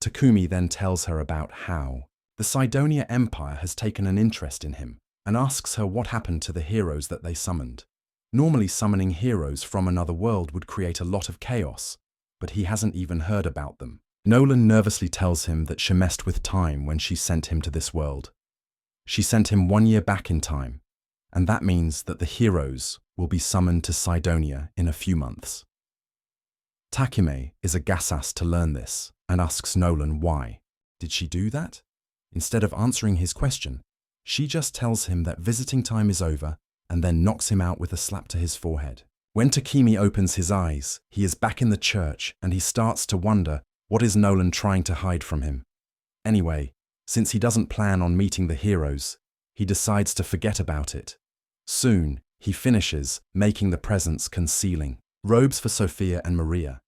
Speaker 1: Takumi then tells her about how the Sidonia Empire has taken an interest in him and asks her what happened to the heroes that they summoned. Normally summoning heroes from another world would create a lot of chaos, but he hasn't even heard about them. Nolan nervously tells him that she messed with time when she sent him to this world. She sent him 1 year back in time, and that means that the heroes will be summoned to Sidonia in a few months. Takime is aghast to learn this and asks Nolan why. Did she do that? Instead of answering his question, she just tells him that visiting time is over and then knocks him out with a slap to his forehead. When Takemi opens his eyes, he is back in the church and he starts to wonder what is Nolan trying to hide from him. Anyway, since he doesn't plan on meeting the heroes, he decides to forget about it. Soon, he finishes making the presents concealing robes for Sophia and Maria,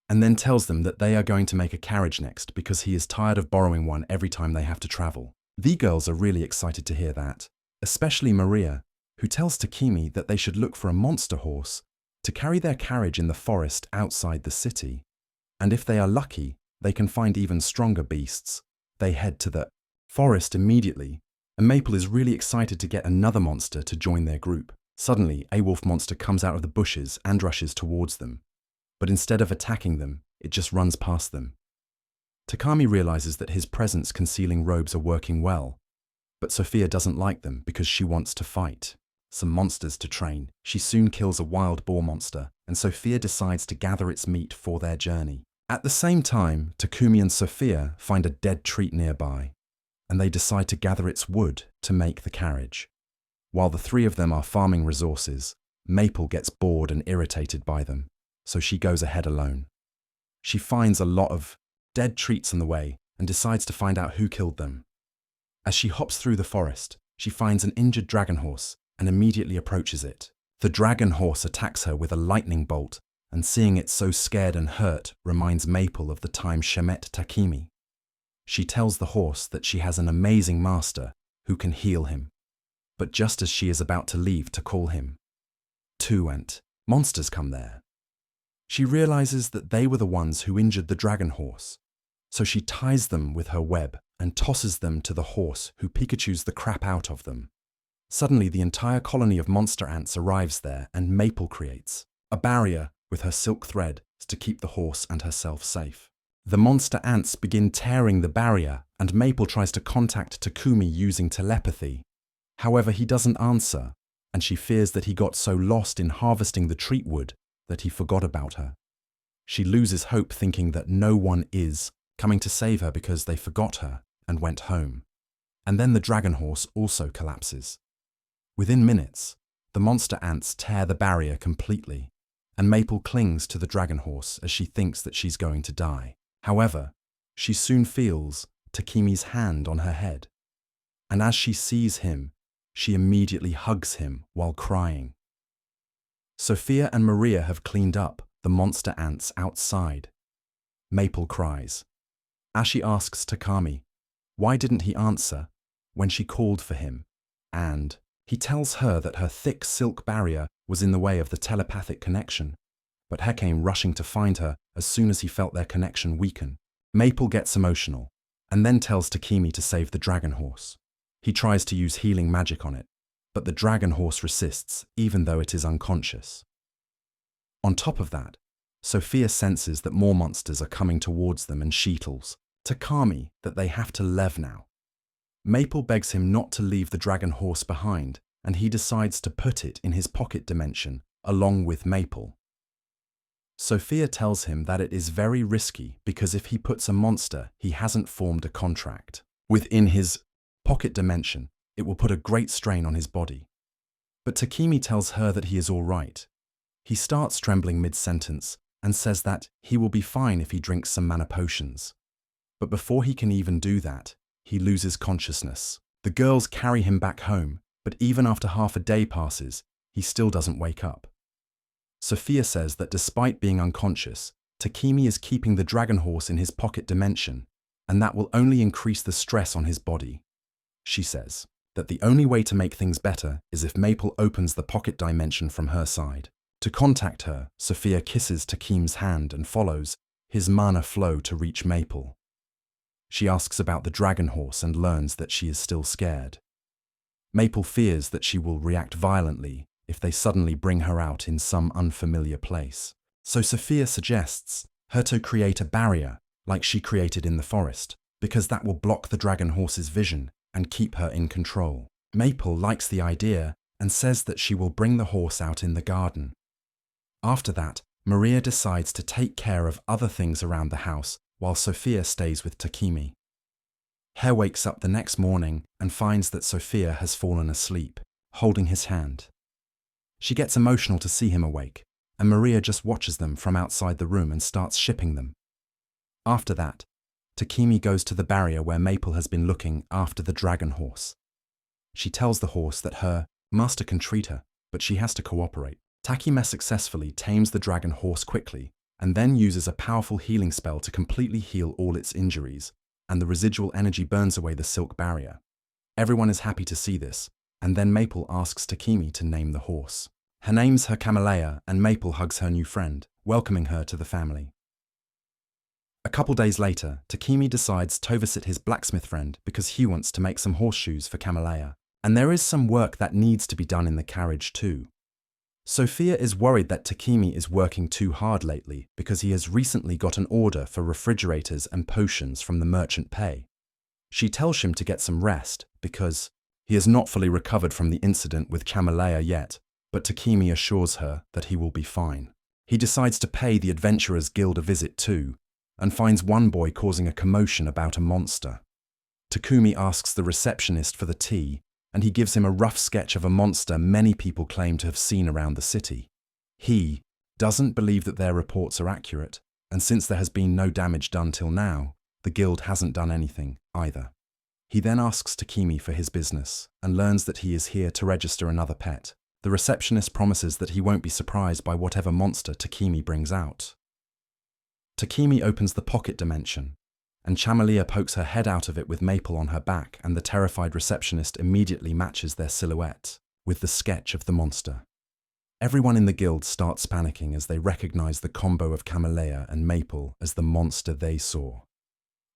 Speaker 1: and then tells them that they are going to make a carriage next because he is tired of borrowing one every time they have to travel. The girls are really excited to hear that, especially Maria, who tells Takemi that they should look for a monster horse to carry their carriage in the forest outside the city. And if they are lucky, they can find even stronger beasts, They head to the forest immediately, and Maple is really excited to get another monster to join their group. Suddenly, a wolf monster comes out of the bushes and rushes towards them. But instead of attacking them, it just runs past them. Takami realizes that his presence concealing robes are working well, but Sophia doesn't like them because she wants to fight. Some monsters to train. She soon kills a wild boar monster, and Sophia decides to gather its meat for their journey. At the same time, Takumi and Sophia find a dead tree nearby, and they decide to gather its wood to make the carriage. While the three of them are farming resources, Maple gets bored and irritated by them, so she goes ahead alone. She finds a lot of dead treats on the way and decides to find out who killed them. As she hops through the forest, she finds an injured dragon horse and immediately approaches it. The dragon horse attacks her with a lightning bolt, and seeing it so scared and hurt reminds Maple of the time she met Takumi. She tells the horse that she has an amazing master who can heal him. But just as she is about to leave to call him, two monsters come there. She realizes that they were the ones who injured the dragon horse, so she ties them with her web and tosses them to the horse, who Pikachus the crap out of them. Suddenly, the entire colony of monster ants arrives there, and Maple creates a barrier with her silk thread to keep the horse and herself safe. The monster ants begin tearing the barrier, and Maple tries to contact Takumi using telepathy. However, he doesn't answer, and she fears that he got so lost in harvesting the treat wood that he forgot about her. She loses hope, thinking that no one is coming to save her because they forgot her and went home. And then the dragon horse also collapses. Within minutes, the monster ants tear the barrier completely, and Maple clings to the dragon horse as she thinks that she's going to die. However, she soon feels Takumi's hand on her head, and as she sees him, she immediately hugs him while crying. Sophia and Maria have cleaned up the monster ants outside. Maple cries. As she asks Takami, why didn't he answer when she called for him, and he tells her that her thick silk barrier was in the way of the telepathic connection, but he came rushing to find her as soon as he felt their connection weaken. Maple gets emotional, and then tells Takumi to save the dragon horse. He tries to use healing magic on it, but the dragon horse resists, even though it is unconscious. On top of that, Sophia senses that more monsters are coming towards them, and she tells Takami that they have to leave now. Maple begs him not to leave the dragon horse behind, and he decides to put it in his pocket dimension along with Maple. Sophia tells him that it is very risky because if he puts a monster he hasn't formed a contract within his pocket dimension, it will put a great strain on his body. But Takumi tells her that he is all right. He starts trembling mid-sentence and says that he will be fine if he drinks some mana potions. But before he can even do that, he loses consciousness. The girls carry him back home, but even after half a day passes, he still doesn't wake up. Sophia says that despite being unconscious, Takumi is keeping the dragon horse in his pocket dimension, and that will only increase the stress on his body. She says that the only way to make things better is if Maple opens the pocket dimension from her side. To contact her, Sophia kisses Takumi's hand and follows his mana flow to reach Maple. She asks about the dragon horse and learns that she is still scared. Maple fears that she will react violently if they suddenly bring her out in some unfamiliar place. So Sophia suggests her to create a barrier like she created in the forest, because that will block the dragon horse's vision and keep her in control. Maple likes the idea and says that she will bring the horse out in the garden. After that, Maria decides to take care of other things around the house while Sophia stays with Takumi. He wakes up the next morning and finds that Sophia has fallen asleep, holding his hand. She gets emotional to see him awake, and Maria just watches them from outside the room and starts shipping them. After that, Takumi goes to the barrier where Maple has been looking after the dragon horse. She tells the horse that her master can treat her, but she has to cooperate. Takumi successfully tames the dragon horse quickly, and then uses a powerful healing spell to completely heal all its injuries, and the residual energy burns away the silk barrier. Everyone is happy to see this, and then Maple asks Takumi to name the horse. Her name's her Camellia, and Maple hugs her new friend, welcoming her to the family. A couple days later, Takemi decides to visit his blacksmith friend because he wants to make some horseshoes for Camellia. And there is some work that needs to be done in the carriage too. Sophia is worried that Takemi is working too hard lately because he has recently got an order for refrigerators and potions from the merchant pay. She tells him to get some rest because he has not fully recovered from the incident with Camellia yet, but Takemi assures her that he will be fine. He decides to pay the Adventurers Guild a visit too, and finds one boy causing a commotion about a monster. Takumi asks the receptionist for the tea, and he gives him a rough sketch of a monster many people claim to have seen around the city. He doesn't believe that their reports are accurate, and since there has been no damage done till now, the guild hasn't done anything either. He then asks Takemi for his business, and learns that he is here to register another pet. The receptionist promises that he won't be surprised by whatever monster Takemi brings out. Takemi opens the pocket dimension, and Camellia pokes her head out of it with Maple on her back, and the terrified receptionist immediately matches their silhouette with the sketch of the monster. Everyone in the guild starts panicking as they recognize the combo of Camellia and Maple as the monster they saw.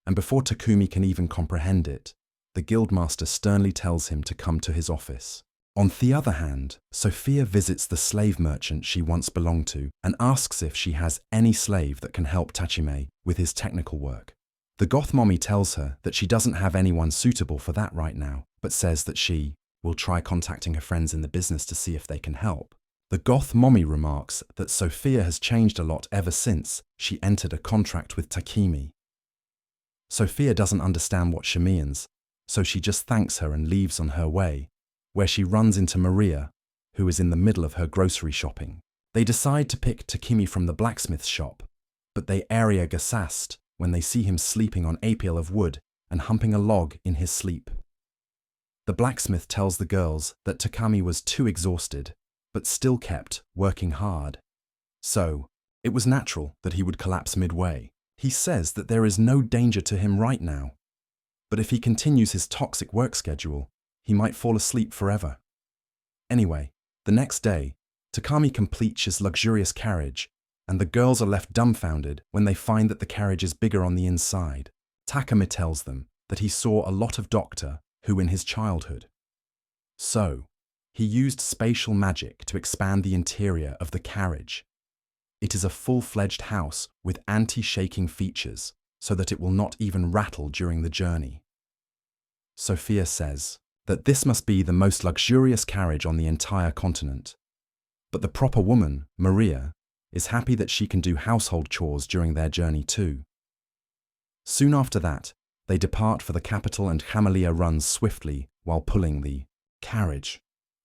Speaker 1: And before Takumi can even comprehend it, the guildmaster sternly tells him to come to his office. On the other hand, Sophia visits the slave merchant she once belonged to and asks if she has any slave that can help Tachime with his technical work. The goth mommy tells her that she doesn't have anyone suitable for that right now, but says that she will try contacting her friends in the business to see if they can help. The goth mommy remarks that Sophia has changed a lot ever since she entered a contract with Takemi. Sophia doesn't understand what she means, so she just thanks her and leaves on her way, where she runs into Maria, who is in the middle of her grocery shopping. They decide to pick Takemi from the blacksmith's shop, but they area Gasast when they see him sleeping on a pile of wood and humping a log in his sleep. The blacksmith tells the girls that Takami was too exhausted, but still kept working hard. So, it was natural that he would collapse midway. He says that there is no danger to him right now, but if he continues his toxic work schedule, he might fall asleep forever. Anyway, the next day, Takami completes his luxurious carriage, and the girls are left dumbfounded when they find that the carriage is bigger on the inside. Takami tells them that he saw a lot of Doctor Who in his childhood. So, he used spatial magic to expand the interior of the carriage. It is a full-fledged house with anti-shaking features so that it will not even rattle during the journey. Sophia says that this must be the most luxurious carriage on the entire continent. But the proper woman, Maria, is happy that she can do household chores during their journey too. Soon after that, they depart for the capital and Camellia runs swiftly while pulling the carriage.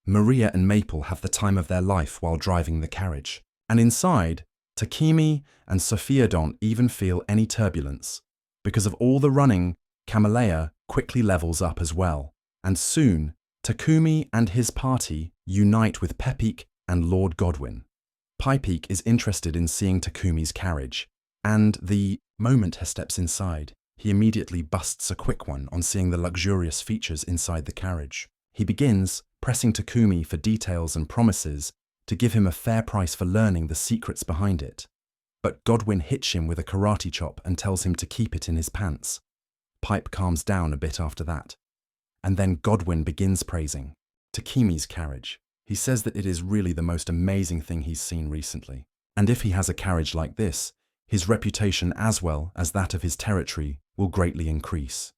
Speaker 1: Maria and Maple have the time of their life while driving the carriage. And inside, Takemi and Sophia don't even feel any turbulence. Because of all the running, Camellia quickly levels up as well. And soon, Takumi and his party unite with Pepik and Lord Godwin. Pipik is interested in seeing Takumi's carriage, and the moment he steps inside, he immediately busts a quick one on seeing the luxurious features inside the carriage. He begins pressing Takumi for details and promises to give him a fair price for learning the secrets behind it. But Godwin hits him with a karate chop and tells him to keep it in his pants. Pipe calms down a bit after that. And then Godwin begins praising Takemi's carriage. He says that it is really the most amazing thing he's seen recently. And if he has a carriage like this, his reputation as well as that of his territory will greatly increase.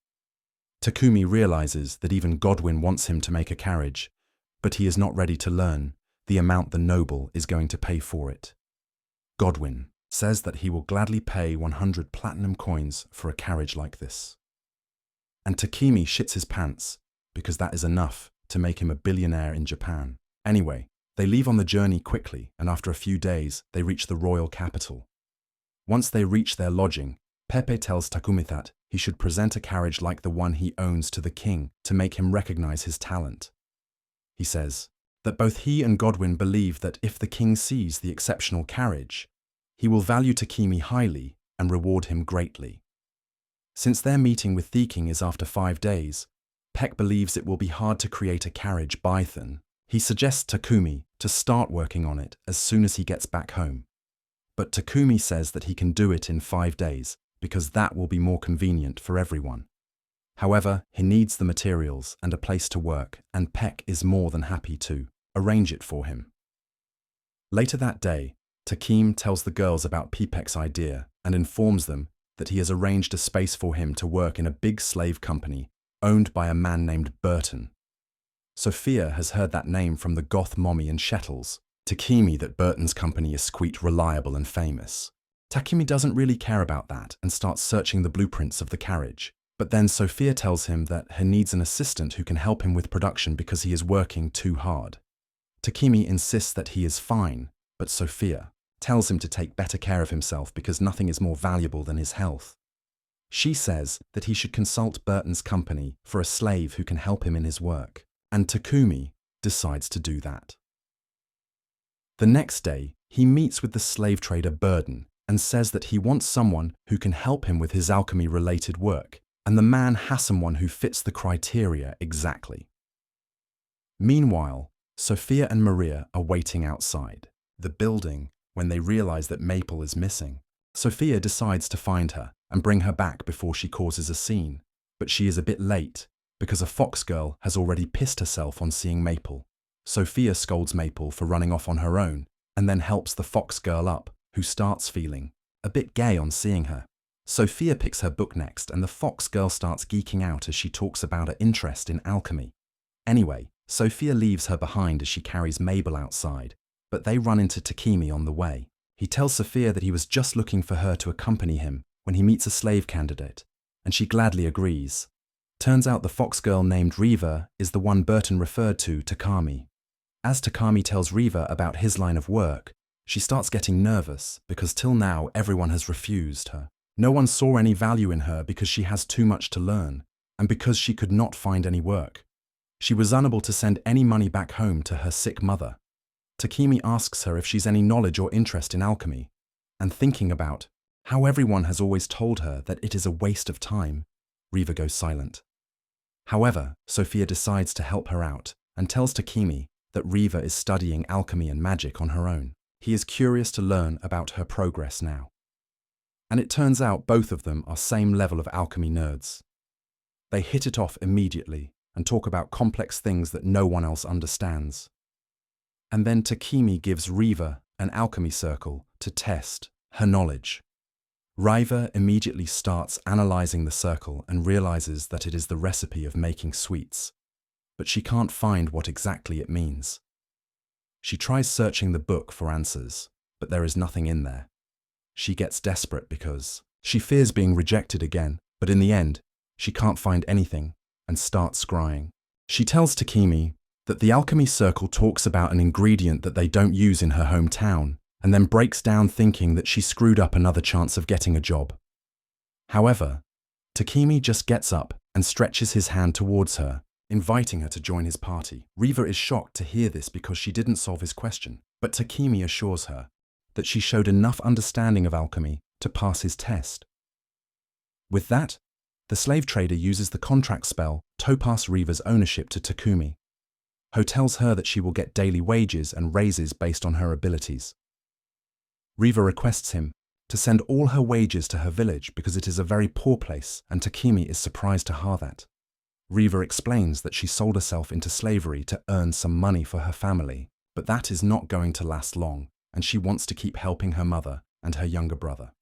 Speaker 1: Takumi realizes that even Godwin wants him to make a carriage, but he is not ready to learn the amount the noble is going to pay for it. Godwin says that he will gladly pay 100 platinum coins for a carriage like this. And Takemi shits his pants because that is enough to make him a billionaire in Japan. Anyway, they leave on the journey quickly, and after a few days, they reach the royal capital. Once they reach their lodging, Pepe tells Takumi that he should present a carriage like the one he owns to the king to make him recognize his talent. He says that both he and Godwin believe that if the king sees the exceptional carriage, he will value Takemi highly and reward him greatly. Since their meeting with the king is after 5 days, Peck believes it will be hard to create a carriage by then. He suggests Takumi to start working on it as soon as he gets back home. But Takumi says that he can do it in 5 days because that will be more convenient for everyone. However, he needs the materials and a place to work, and Peck is more than happy to arrange it for him. Later that day, Takeme tells the girls about Pepek's idea and informs them that he has arranged a space for him to work in a big slave company owned by a man named Burton. Sophia has heard that name from the goth mommy and Shettles. Takeme that Burton's company is squeak reliable and famous. Takeme doesn't really care about that and starts searching the blueprints of the carriage. But then Sophia tells him that he needs an assistant who can help him with production because he is working too hard. Takeme insists that he is fine, but Sophia tells him to take better care of himself because nothing is more valuable than his health. She says that he should consult Burton's company for a slave who can help him in his work, and Takeme decides to do that. The next day, he meets with the slave trader Burton and says that he wants someone who can help him with his alchemy-related work, and the man has someone who fits the criteria exactly. Meanwhile, Sophia and Maria are waiting outside the building when they realize that Maple is missing. Sophia decides to find her and bring her back before she causes a scene, but she is a bit late because a fox girl has already pissed herself on seeing Maple. Sophia scolds Maple for running off on her own and then helps the fox girl up, who starts feeling a bit gay on seeing her. Sophia picks her book next and the fox girl starts geeking out as she talks about her interest in alchemy. Anyway, Sophia leaves her behind as she carries Mabel outside, but they run into Takeme on the way. He tells Sophia that he was just looking for her to accompany him when he meets a slave candidate, and she gladly agrees. Turns out the fox girl named Riva is the one Burton referred to Takame. As Takame tells Riva about his line of work, she starts getting nervous because till now everyone has refused her. No one saw any value in her because she has too much to learn, and because she could not find any work. She was unable to send any money back home to her sick mother. Takeme asks her if she's any knowledge or interest in alchemy, and thinking about how everyone has always told her that it is a waste of time, Riva goes silent. However, Sophia decides to help her out and tells Takeme that Riva is studying alchemy and magic on her own. He is curious to learn about her progress now. And it turns out both of them are same level of alchemy nerds. They hit it off immediately and talk about complex things that no one else understands. And then Takeme gives Riva an alchemy circle to test her knowledge. Riva immediately starts analyzing the circle and realizes that it is the recipe of making sweets, but she can't find what exactly it means. She tries searching the book for answers, but there is nothing in there. She gets desperate because she fears being rejected again, but in the end, she can't find anything and starts scrying. She tells Takeme that the alchemy circle talks about an ingredient that they don't use in her hometown, and then breaks down thinking that she screwed up another chance of getting a job. However, Takeme just gets up and stretches his hand towards her, inviting her to join his party. Riva is shocked to hear this because she didn't solve his question, but Takeme assures her that she showed enough understanding of alchemy to pass his test. With that, the slave trader uses the contract spell to pass Riva's ownership to Takumi, who tells her that she will get daily wages and raises based on her abilities. Riva requests him to send all her wages to her village because it is a very poor place, and Takeme is surprised to hear that. Riva explains that she sold herself into slavery to earn some money for her family, but that is not going to last long, and she wants to keep helping her mother and her younger brother.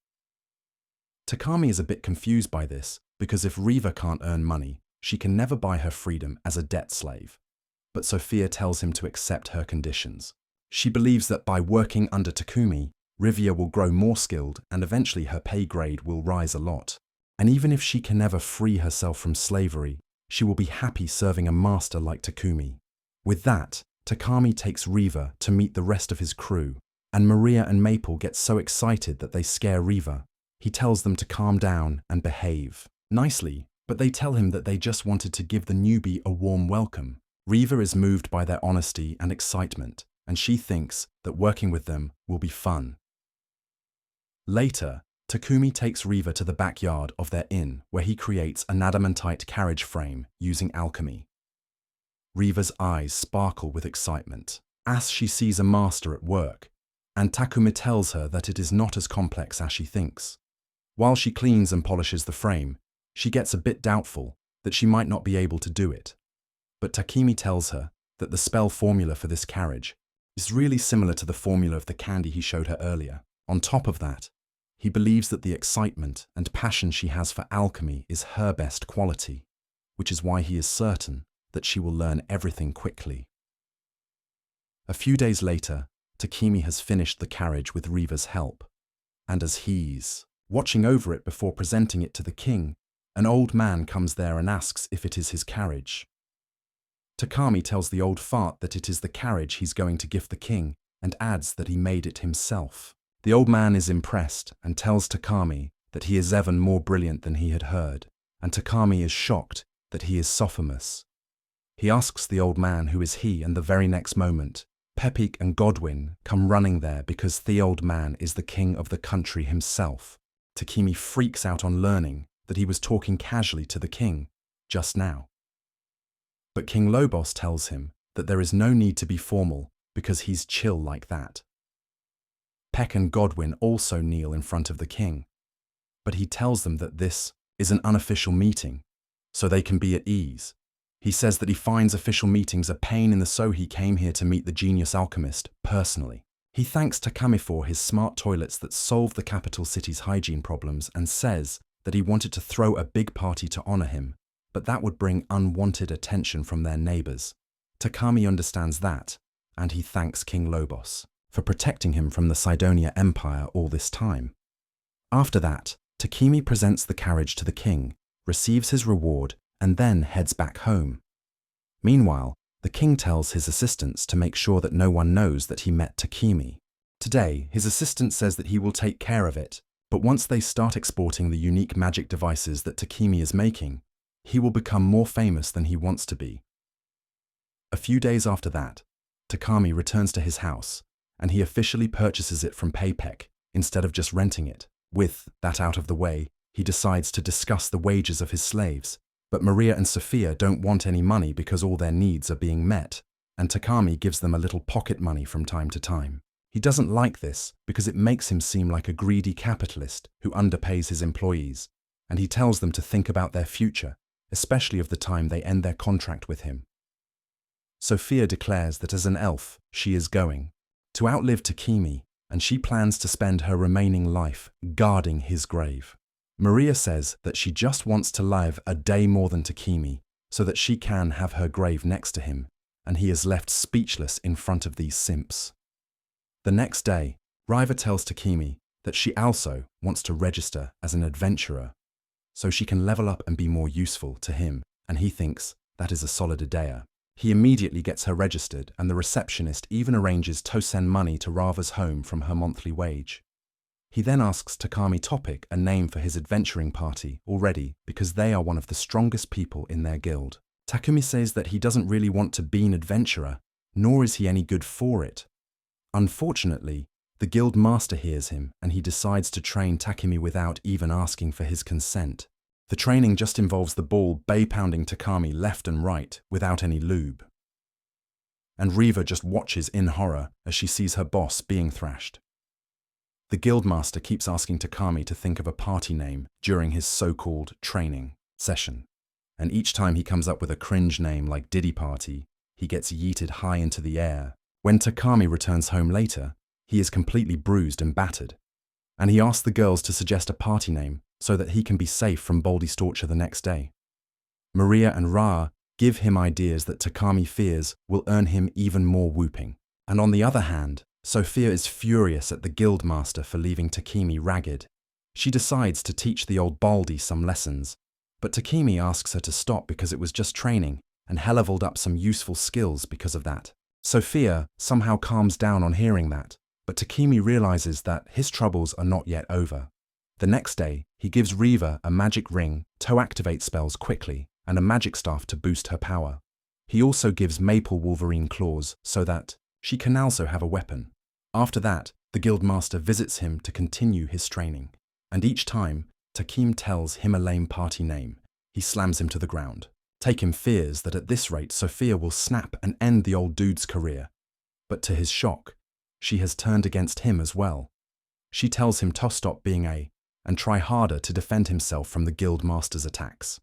Speaker 1: Takami is a bit confused by this because if Riva can't earn money, she can never buy her freedom as a debt slave. But Sophia tells him to accept her conditions. She believes that by working under Takumi, Rivia will grow more skilled and eventually her pay grade will rise a lot. And even if she can never free herself from slavery, she will be happy serving a master like Takumi. With that, Takami takes Riva to meet the rest of his crew, and Maria and Maple get so excited that they scare Riva. He tells them to calm down and behave nicely, but they tell him that they just wanted to give the newbie a warm welcome. Riva is moved by their honesty and excitement, and she thinks that working with them will be fun. Later, Takumi takes Riva to the backyard of their inn, where he creates an adamantite carriage frame using alchemy. Riva's eyes sparkle with excitement as she sees a master at work, and Takumi tells her that it is not as complex as she thinks. While she cleans and polishes the frame, she gets a bit doubtful that she might not be able to do it. But Takemi tells her that the spell formula for this carriage is really similar to the formula of the candy he showed her earlier. On top of that, he believes that the excitement and passion she has for alchemy is her best quality, which is why he is certain that she will learn everything quickly. A few days later, Takemi has finished the carriage with Riva's help, and as he's watching over it before presenting it to the king, an old man comes there and asks if it is his carriage. Takemi tells the old fart that it is the carriage he's going to gift the king and adds that he made it himself. The old man is impressed and tells Takemi that he is even more brilliant than he had heard, and Takemi is shocked that he is sophomous. He asks the old man who is he, and the very next moment, Pepik and Godwin come running there because the old man is the king of the country himself. Takemi freaks out on learning that he was talking casually to the king just now. But King Lobos tells him that there is no need to be formal because he's chill like that. Peck and Godwin also kneel in front of the king, but he tells them that this is an unofficial meeting, so they can be at ease. He says that he finds official meetings a pain in the so he came here to meet the genius alchemist personally. He thanks Takemi for his smart toilets that solve the capital city's hygiene problems and says that he wanted to throw a big party to honor him, but that would bring unwanted attention from their neighbors. Takemi understands that, and he thanks King Lobos for protecting him from the Sidonia Empire all this time. After that, Takemi presents the carriage to the king, receives his reward, and then heads back home. Meanwhile, the king tells his assistants to make sure that no one knows that he met Takemi. Today, his assistant says that he will take care of it, but once they start exporting the unique magic devices that Takemi is making, he will become more famous than he wants to be. A few days after that, Takemi returns to his house, and he officially purchases it from Paypek instead of just renting it. With that out of the way, he decides to discuss the wages of his slaves, but Maria and Sophia don't want any money because all their needs are being met, and Takemi gives them a little pocket money from time to time. He doesn't like this because it makes him seem like a greedy capitalist who underpays his employees, and he tells them to think about their future, especially of the time they end their contract with him. Sophia declares that as an elf, she is going to outlive Takemi, and she plans to spend her remaining life guarding his grave. Maria says that she just wants to live a day more than Takemi so that she can have her grave next to him, and he is left speechless in front of these simps. The next day, Riva tells Takemi that she also wants to register as an adventurer so she can level up and be more useful to him, and he thinks that is a solid idea. He immediately gets her registered, and the receptionist even arranges to send money to Rava's home from her monthly wage. He then asks Takami Topic a name for his adventuring party already because they are one of the strongest people in their guild. Takumi says that he doesn't really want to be an adventurer, nor is he any good for it. Unfortunately, the guild master hears him and he decides to train Takumi without even asking for his consent. The training just involves the ball bay-pounding Takami left and right without any lube. And Riva just watches in horror as she sees her boss being thrashed. The guildmaster keeps asking Takami to think of a party name during his so-called training session, and each time he comes up with a cringe name like Diddy Party, he gets yeeted high into the air. When Takami returns home later, he is completely bruised and battered, and he asks the girls to suggest a party name so that he can be safe from Baldy's torture the next day. Maria and Ra give him ideas that Takami fears will earn him even more whooping. And on the other hand, Sophia is furious at the guildmaster for leaving Takemi ragged. She decides to teach the old Baldy some lessons, but Takemi asks her to stop because it was just training and he leveled up some useful skills because of that. Sophia somehow calms down on hearing that, but Takemi realizes that his troubles are not yet over. The next day, he gives Riva a magic ring to activate spells quickly and a magic staff to boost her power. He also gives Maple Wolverine claws so that she can also have a weapon. After that, the guildmaster visits him to continue his training, and each time Takim tells him a lame party name, he slams him to the ground. Takim fears that at this rate Sophia will snap and end the old dude's career, but to his shock, she has turned against him as well. She tells him to stop being a and try harder to defend himself from the guild master's attacks.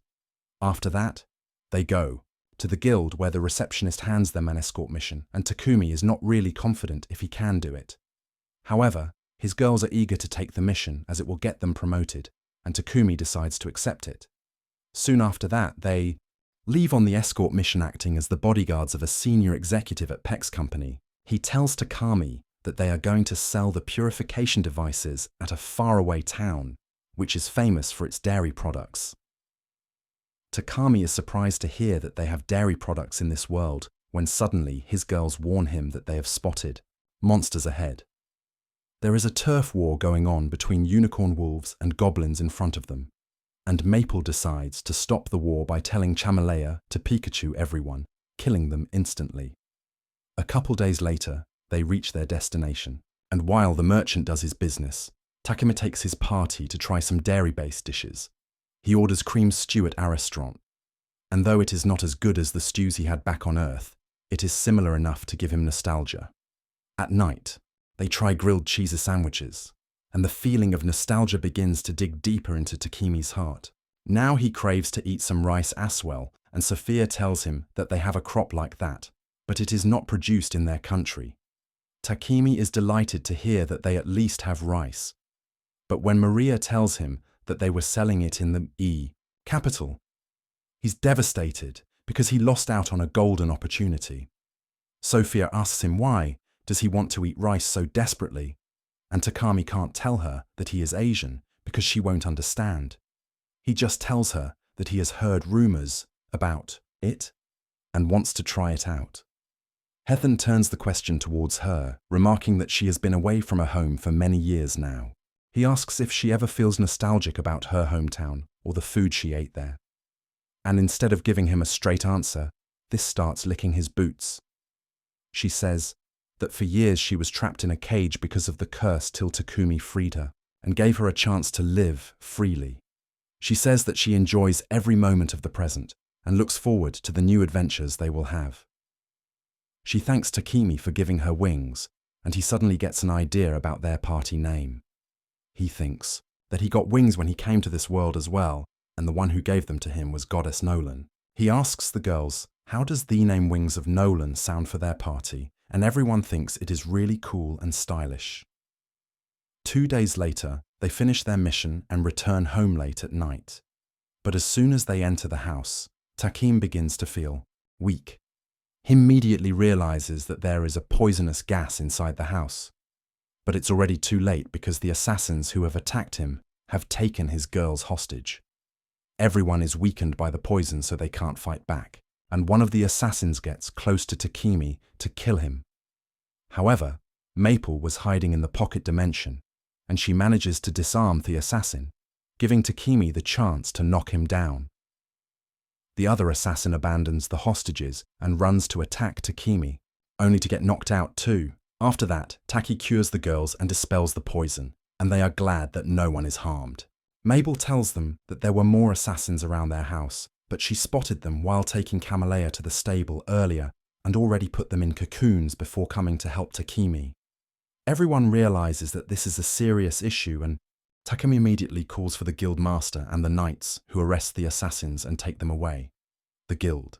Speaker 1: After that, they go to the guild where the receptionist hands them an escort mission, and Takumi is not really confident if he can do it. However, his girls are eager to take the mission as it will get them promoted, and Takumi decides to accept it. Soon after that, they leave on the escort mission acting as the bodyguards of a senior executive at Peck's company. He tells Takami that they are going to sell the purification devices at a faraway town, which is famous for its dairy products. Takami is surprised to hear that they have dairy products in this world, when suddenly his girls warn him that they have spotted monsters ahead. There is a turf war going on between unicorn wolves and goblins in front of them, and Maple decides to stop the war by telling Chamalea to Pikachu everyone, killing them instantly. A couple days later, they reach their destination, and while the merchant does his business, Takumi takes his party to try some dairy-based dishes. He orders cream stew at a restaurant, and though it is not as good as the stews he had back on Earth, it is similar enough to give him nostalgia. At night, they try grilled cheese sandwiches, and the feeling of nostalgia begins to dig deeper into Takumi's heart. Now he craves to eat some rice as well, and Sophia tells him that they have a crop like that, but it is not produced in their country. Takumi is delighted to hear that they at least have rice, but when Maria tells him that they were selling it in the capital, he's devastated because he lost out on a golden opportunity. Sophia asks him why does he want to eat rice so desperately, and Takumi can't tell her that he is Asian because she won't understand. He just tells her that he has heard rumors about it and wants to try it out. Hethan turns the question towards her, remarking that she has been away from her home for many years now. He asks if she ever feels nostalgic about her hometown or the food she ate there. And instead of giving him a straight answer, this starts licking his boots. She says that for years she was trapped in a cage because of the curse till Takumi freed her and gave her a chance to live freely. She says that she enjoys every moment of the present and looks forward to the new adventures they will have. She thanks Takumi for giving her wings, and he suddenly gets an idea about their party name. He thinks that he got wings when he came to this world as well, and the one who gave them to him was Goddess Nolan. He asks the girls, how does the name Wings of Nolan sound for their party, and everyone thinks it is really cool and stylish. 2 days later, they finish their mission and return home late at night. But as soon as they enter the house, Takumi begins to feel weak. He immediately realizes that there is a poisonous gas inside the house. But it's already too late because the assassins who have attacked him have taken his girls hostage. Everyone is weakened by the poison so they can't fight back, and one of the assassins gets close to Takumi to kill him. However, Maple was hiding in the pocket dimension, and she manages to disarm the assassin, giving Takumi the chance to knock him down. The other assassin abandons the hostages and runs to attack Takumi, only to get knocked out too. After that, Taki cures the girls and dispels the poison, and they are glad that no one is harmed. Mabel tells them that there were more assassins around their house, but she spotted them while taking Chamalea to the stable earlier and already put them in cocoons before coming to help Takumi. Everyone realizes that this is a serious issue, and Takumi immediately calls for the guild master and the knights, who arrest the assassins and take them away. The guild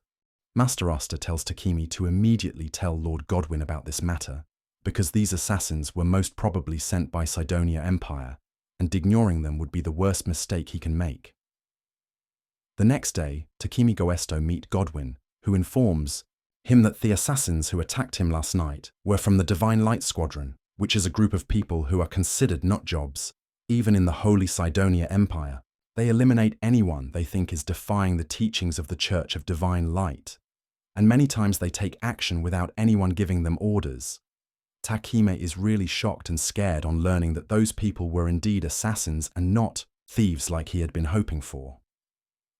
Speaker 1: Master Asta tells Takumi to immediately tell Lord Godwin about this matter, because these assassins were most probably sent by Sidonia Empire, and ignoring them would be the worst mistake he can make. The next day, Takumi goes to meet Godwin, who informs him that the assassins who attacked him last night were from the Divine Light Squadron, which is a group of people who are considered nut jobs, even in the Holy Sidonia Empire. They eliminate anyone they think is defying the teachings of the Church of Divine Light, and many times they take action without anyone giving them orders. Takumi is really shocked and scared on learning that those people were indeed assassins and not thieves like he had been hoping for.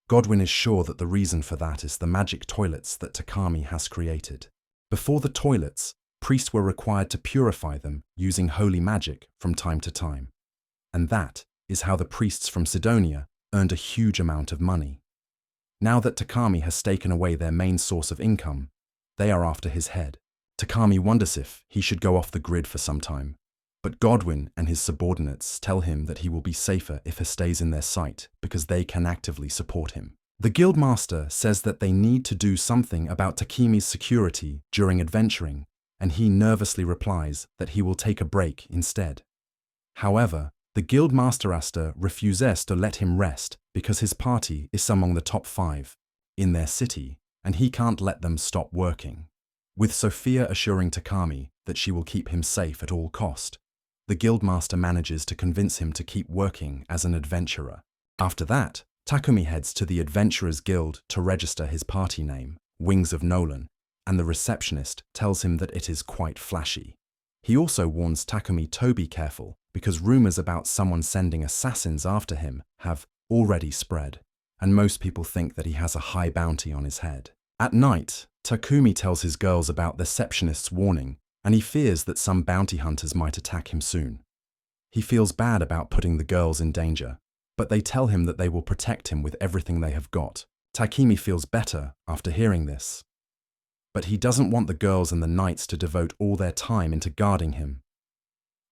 Speaker 1: Godwin is sure that the reason for that is the magic toilets that Takumi has created. Before the toilets, priests were required to purify them using holy magic from time to time. And that is how the priests from Sidonia earned a huge amount of money. Now that Takumi has taken away their main source of income, they are after his head. Takumi wonders if he should go off the grid for some time, But Godwin and his subordinates tell him that he will be safer if he stays in their sight because they can actively support him. The guildmaster says that they need to do something about Takemi's security during adventuring, and he nervously replies that he will take a break instead. However, the guildmaster refuses to let him rest because his party is among the top 5 in their city, and he can't let them stop working. With Sophia assuring Takami that she will keep him safe at all cost, the guildmaster manages to convince him to keep working as an adventurer. After that, Takumi heads to the Adventurers Guild to register his party name, Wings of Nolan, and the receptionist tells him that it is quite flashy. He also warns Takumi to be careful because rumors about someone sending assassins after him have already spread, and most people think that he has a high bounty on his head. At night, Takumi tells his girls about the receptionist's warning, and he fears that some bounty hunters might attack him soon. He feels bad about putting the girls in danger, but they tell him that they will protect him with everything they have got. Takumi feels better after hearing this. But he doesn't want the girls and the knights to devote all their time into guarding him.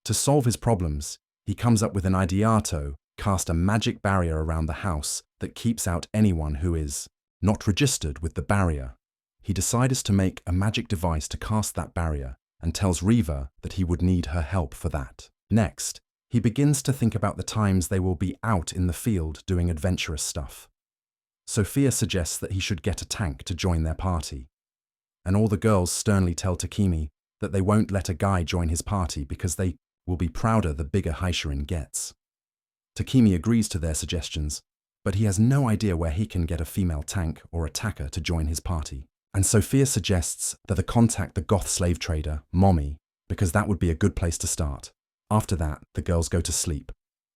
Speaker 1: To solve his problems, he comes up with an idea to cast a magic barrier around the house that keeps out anyone who is not registered with the barrier. He decides to make a magic device to cast that barrier and tells Riva that he would need her help for that. Next, he begins to think about the times they will be out in the field doing adventurous stuff. Sophia suggests that he should get a tank to join their party, and all the girls sternly tell Takemi that they won't let a guy join his party because they will be prouder the bigger Haishirin gets. Takemi agrees to their suggestions, but he has no idea where he can get a female tank or attacker to join his party. And Sophia suggests that they contact the goth slave trader, Momi, because that would be a good place to start. After that, the girls go to sleep,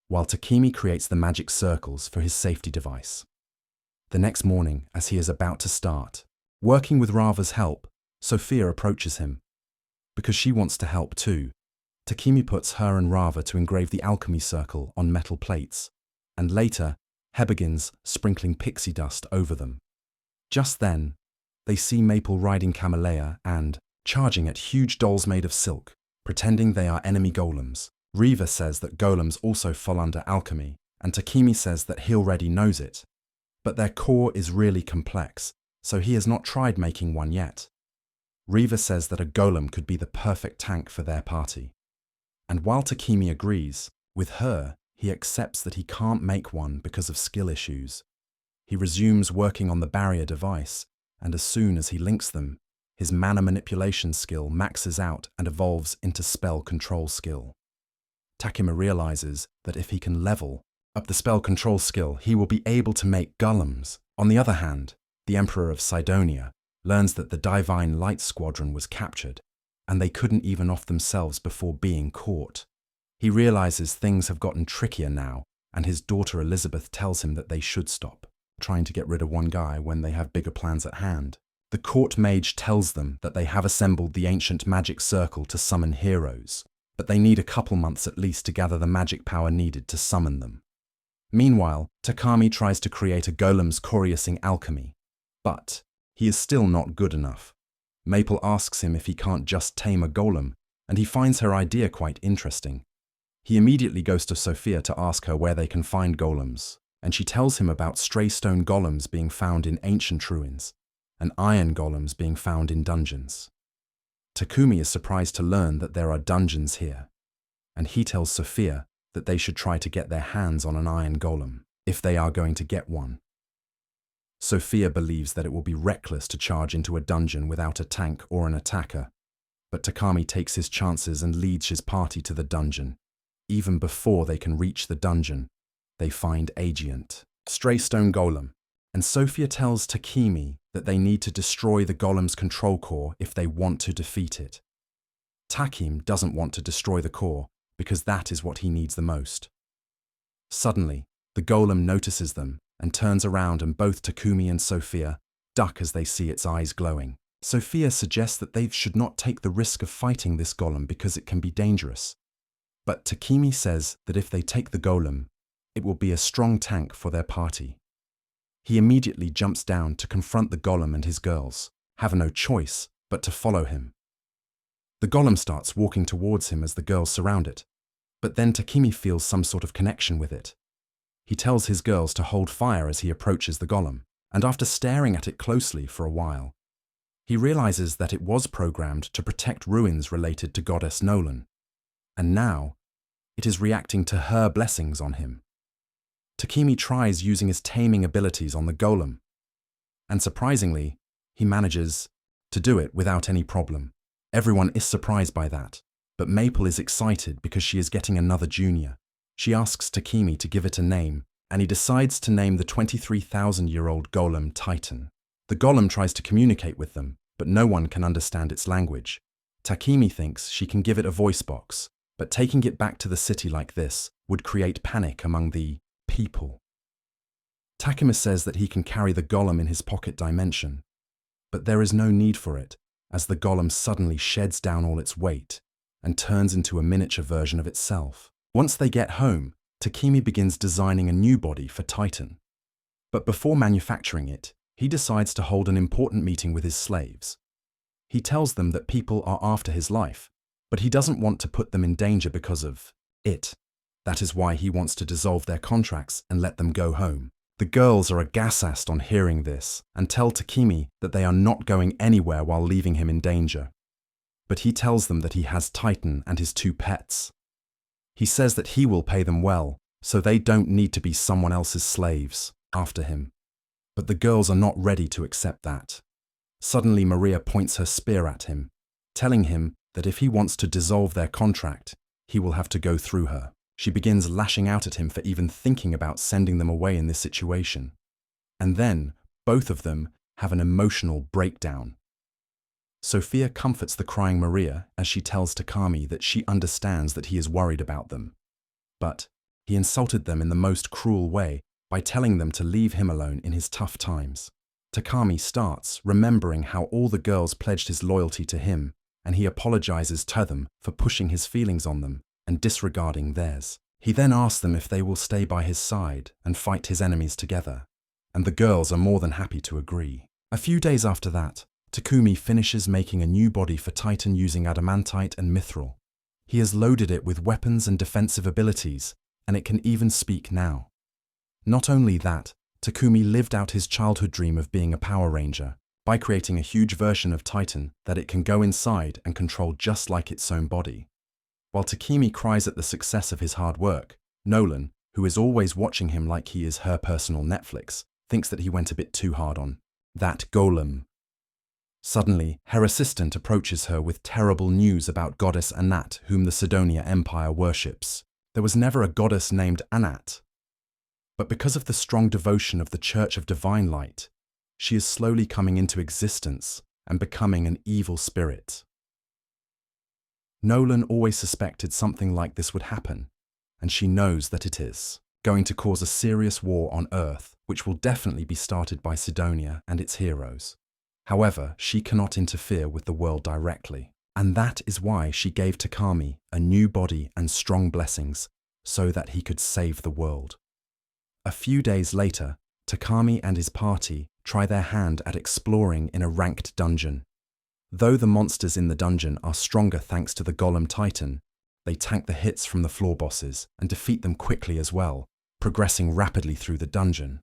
Speaker 1: while Takemi creates the magic circles for his safety device. The next morning, as he is about to start, working with Rava's help, Sophia approaches him. Because she wants to help too, Takemi puts her and Rava to engrave the alchemy circle on metal plates, and later, he begins sprinkling pixie dust over them. Just then, they see Maple riding Camellia and charging at huge dolls made of silk, pretending they are enemy golems. Riva says that golems also fall under alchemy, and Takemi says that he already knows it. But their core is really complex, so he has not tried making one yet. Riva says that a golem could be the perfect tank for their party. And while Takemi agrees, with her, he accepts that he can't make one because of skill issues. He resumes working on the barrier device, and as soon as he links them, his mana manipulation skill maxes out and evolves into spell control skill. Takemi realizes that if he can level up the spell control skill, he will be able to make golems. On the other hand, the Emperor of Sidonia learns that the Divine Light Squadron was captured, and they couldn't even off themselves before being caught. He realizes things have gotten trickier now, and his daughter Elizabeth tells him that they should stop trying to get rid of one guy when they have bigger plans at hand. The court mage tells them that they have assembled the ancient magic circle to summon heroes, but they need a couple months at least to gather the magic power needed to summon them. Meanwhile, Takami tries to create a golem's choreusing alchemy, but he is still not good enough. Maple asks him if he can't just tame a golem, and he finds her idea quite interesting. He immediately goes to Sophia to ask her where they can find golems, and she tells him about stray stone golems being found in ancient ruins, and iron golems being found in dungeons. Takumi is surprised to learn that there are dungeons here, and he tells Sophia that they should try to get their hands on an iron golem, if they are going to get one. Sophia believes that it will be reckless to charge into a dungeon without a tank or an attacker, but Takami takes his chances and leads his party to the dungeon. Even before they can reach the dungeon, they find Agiant, stray stone golem, and Sophia tells Takemi that they need to destroy the golem's control core if they want to defeat it. Takim doesn't want to destroy the core because that is what he needs the most. Suddenly, the golem notices them and turns around, and both Takumi and Sophia duck as they see its eyes glowing. Sophia suggests that they should not take the risk of fighting this golem because it can be dangerous. But Takemi says that if they take the golem, it will be a strong tank for their party. He immediately jumps down to confront the golem, and his girls have no choice but to follow him. The golem starts walking towards him as the girls surround it, but then Takemi feels some sort of connection with it. He tells his girls to hold fire as he approaches the golem, and after staring at it closely for a while, he realizes that it was programmed to protect ruins related to goddess Nolan, and now it is reacting to her blessings on him. Takemi tries using his taming abilities on the golem, and surprisingly, he manages to do it without any problem. Everyone is surprised by that, but Maple is excited because she is getting another junior. She asks Takemi to give it a name, and he decides to name the 23,000-year-old golem Titan. The golem tries to communicate with them, but no one can understand its language. Takemi thinks she can give it a voice box, but taking it back to the city like this would create panic among the people. Takema says that he can carry the golem in his pocket dimension, but there is no need for it, as the golem suddenly sheds down all its weight and turns into a miniature version of itself. Once they get home, Takemi begins designing a new body for Titan. But before manufacturing it, he decides to hold an important meeting with his slaves. He tells them that people are after his life, but he doesn't want to put them in danger because of it. That is why he wants to dissolve their contracts and let them go home. The girls are aghast on hearing this and tell Takemi that they are not going anywhere while leaving him in danger. But he tells them that he has Titan and his 2 pets. He says that he will pay them well, so they don't need to be someone else's slaves after him. But the girls are not ready to accept that. Suddenly Maria points her spear at him, telling him that if he wants to dissolve their contract, he will have to go through her. She begins lashing out at him for even thinking about sending them away in this situation. And then, both of them have an emotional breakdown. Sophia comforts the crying Maria as she tells Takami that she understands that he is worried about them. But he insulted them in the most cruel way by telling them to leave him alone in his tough times. Takami starts remembering how all the girls pledged his loyalty to him, and he apologizes to them for pushing his feelings on them and disregarding theirs. He then asks them if they will stay by his side and fight his enemies together, and the girls are more than happy to agree. A few days after that, Takumi finishes making a new body for Titan using adamantite and mithril. He has loaded it with weapons and defensive abilities, and it can even speak now. Not only that, Takumi lived out his childhood dream of being a Power Ranger by creating a huge version of Titan that it can go inside and control just like its own body. While Takemi cries at the success of his hard work, Nolan, who is always watching him like he is her personal Netflix, thinks that he went a bit too hard on that golem. Suddenly, her assistant approaches her with terrible news about goddess Anat, whom the Sidonia Empire worships. There was never a goddess named Anat. But because of the strong devotion of the Church of Divine Light, she is slowly coming into existence and becoming an evil spirit. Nolan always suspected something like this would happen, and she knows that it is going to cause a serious war on Earth, which will definitely be started by Sidonia and its heroes. However, she cannot interfere with the world directly, and that is why she gave Takami a new body and strong blessings so that he could save the world. A few days later, Takami and his party try their hand at exploring in a ranked dungeon. Though the monsters in the dungeon are stronger thanks to the Golem Titan, they tank the hits from the floor bosses and defeat them quickly as well, progressing rapidly through the dungeon.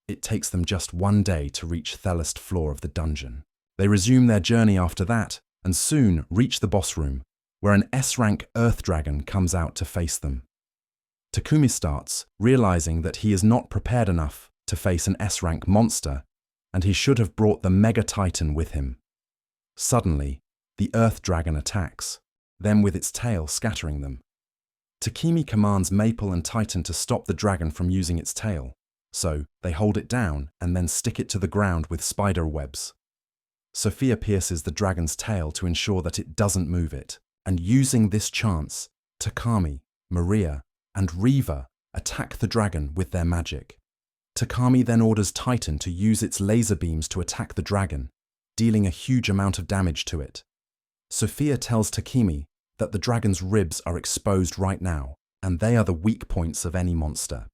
Speaker 1: It takes them just 1 day to reach the last floor of the dungeon. They resume their journey after that and soon reach the boss room, where an S-rank Earth Dragon comes out to face them. Takumi starts realizing that he is not prepared enough to face an S-rank monster, and he should have brought the Mega Titan with him. Suddenly, the Earth Dragon attacks, them with its tail scattering them. Takumi commands Maple and Titan to stop the dragon from using its tail, so they hold it down and then stick it to the ground with spider webs. Sophia pierces the dragon's tail to ensure that it doesn't move it, and using this chance, Takami, Maria, and Riva attack the dragon with their magic. Takami then orders Titan to use its laser beams to attack the dragon, dealing a huge amount of damage to it. Sophia tells Takumi that the dragon's ribs are exposed right now, and they are the weak points of any monster.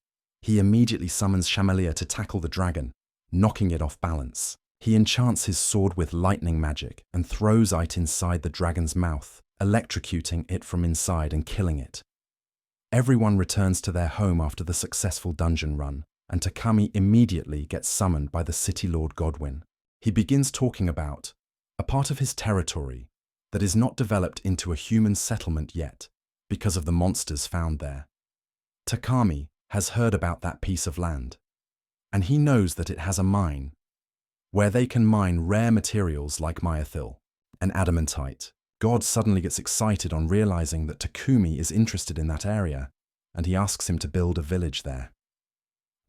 Speaker 1: He immediately summons Chamalia to tackle the dragon, knocking it off balance. He enchants his sword with lightning magic and throws it inside the dragon's mouth, electrocuting it from inside and killing it. Everyone returns to their home after the successful dungeon run, and Takami immediately gets summoned by the city lord Godwin. He begins talking about a part of his territory that is not developed into a human settlement yet because of the monsters found there. Takami has heard about that piece of land, and he knows that it has a mine where they can mine rare materials like myethil and adamantite. God suddenly gets excited on realizing that Takumi is interested in that area, and he asks him to build a village there.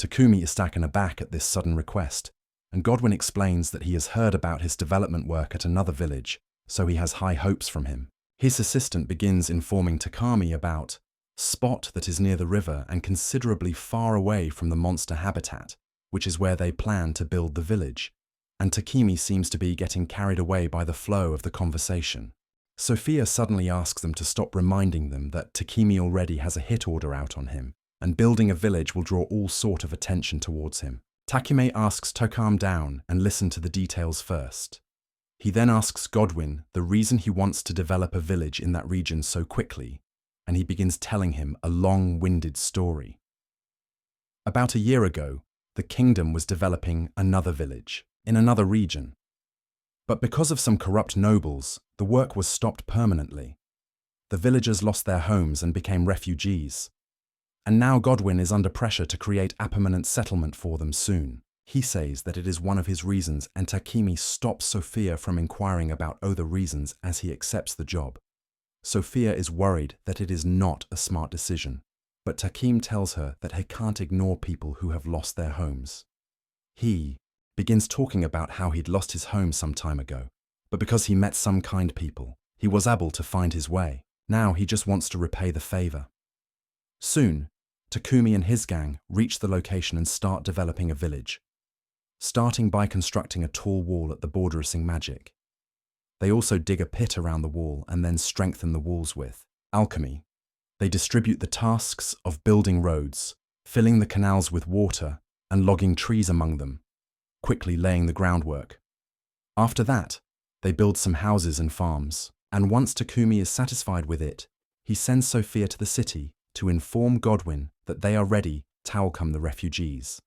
Speaker 1: Takumi is taken aback at this sudden request, and Godwin explains that he has heard about his development work at another village, so he has high hopes from him. His assistant begins informing Takami about a spot that is near the river and considerably far away from the monster habitat, which is where they plan to build the village, and Takami seems to be getting carried away by the flow of the conversation. Sophia suddenly asks them to stop reminding them that Takami already has a hit order out on him, and building a village will draw all sort of attention towards him. Takame asks to calm down and listen to the details first. He then asks Godwin the reason he wants to develop a village in that region so quickly, and he begins telling him a long-winded story. About a year ago, the kingdom was developing another village in another region. But because of some corrupt nobles, the work was stopped permanently. The villagers lost their homes and became refugees. And now Godwin is under pressure to create a permanent settlement for them soon. He says that it is one of his reasons, and Takami stops Sophia from inquiring about other reasons as he accepts the job. Sophia is worried that it is not a smart decision, but Takami tells her that he can't ignore people who have lost their homes. He begins talking about how he'd lost his home some time ago, but because he met some kind people, he was able to find his way. Now he just wants to repay the favor. Soon, Takumi and his gang reach the location and start developing a village, starting by constructing a tall wall at the bordering magic. They also dig a pit around the wall and then strengthen the walls with alchemy. They distribute the tasks of building roads, filling the canals with water, and logging trees among them, quickly laying the groundwork. After that, they build some houses and farms, and once Takumi is satisfied with it, he sends Sophia to the city to inform Godwin that they are ready to welcome the refugees.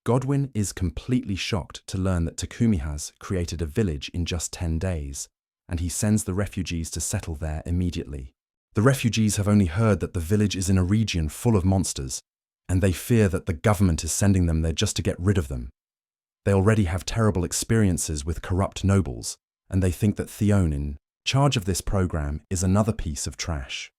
Speaker 1: Godwin is completely shocked to learn that Takumi has created a village in just 10 days, and he sends the refugees to settle there immediately. The refugees have only heard that the village is in a region full of monsters, and they fear that the government is sending them there just to get rid of them. They already have terrible experiences with corrupt nobles, and they think that Theon in charge of this program is another piece of trash.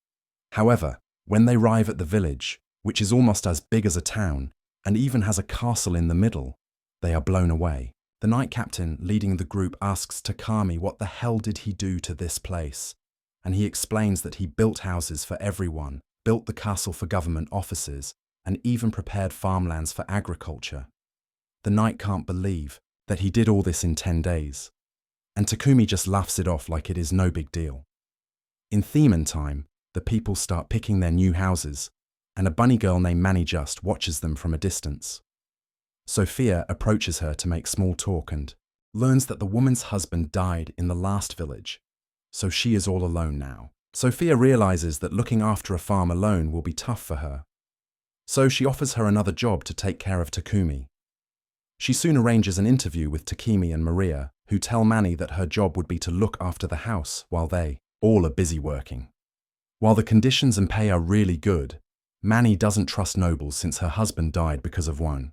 Speaker 1: However, when they arrive at the village, which is almost as big as a town, and even has a castle in the middle, they are blown away. The night captain leading the group asks Takami what the hell did he do to this place, and he explains that he built houses for everyone, built the castle for government offices, and even prepared farmlands for agriculture. The knight can't believe that he did all this in 10 days, and Takumi just laughs it off like it is no big deal. In Themen time, the people start picking their new houses, and a bunny girl named Manny just watches them from a distance. Sophia approaches her to make small talk and learns that the woman's husband died in the last village, so she is all alone now. Sophia realizes that looking after a farm alone will be tough for her, so she offers her another job to take care of Takumi. She soon arranges an interview with Takumi and Maria, who tell Manny that her job would be to look after the house while they all are busy working. While the conditions and pay are really good, Manny doesn't trust nobles since her husband died because of one.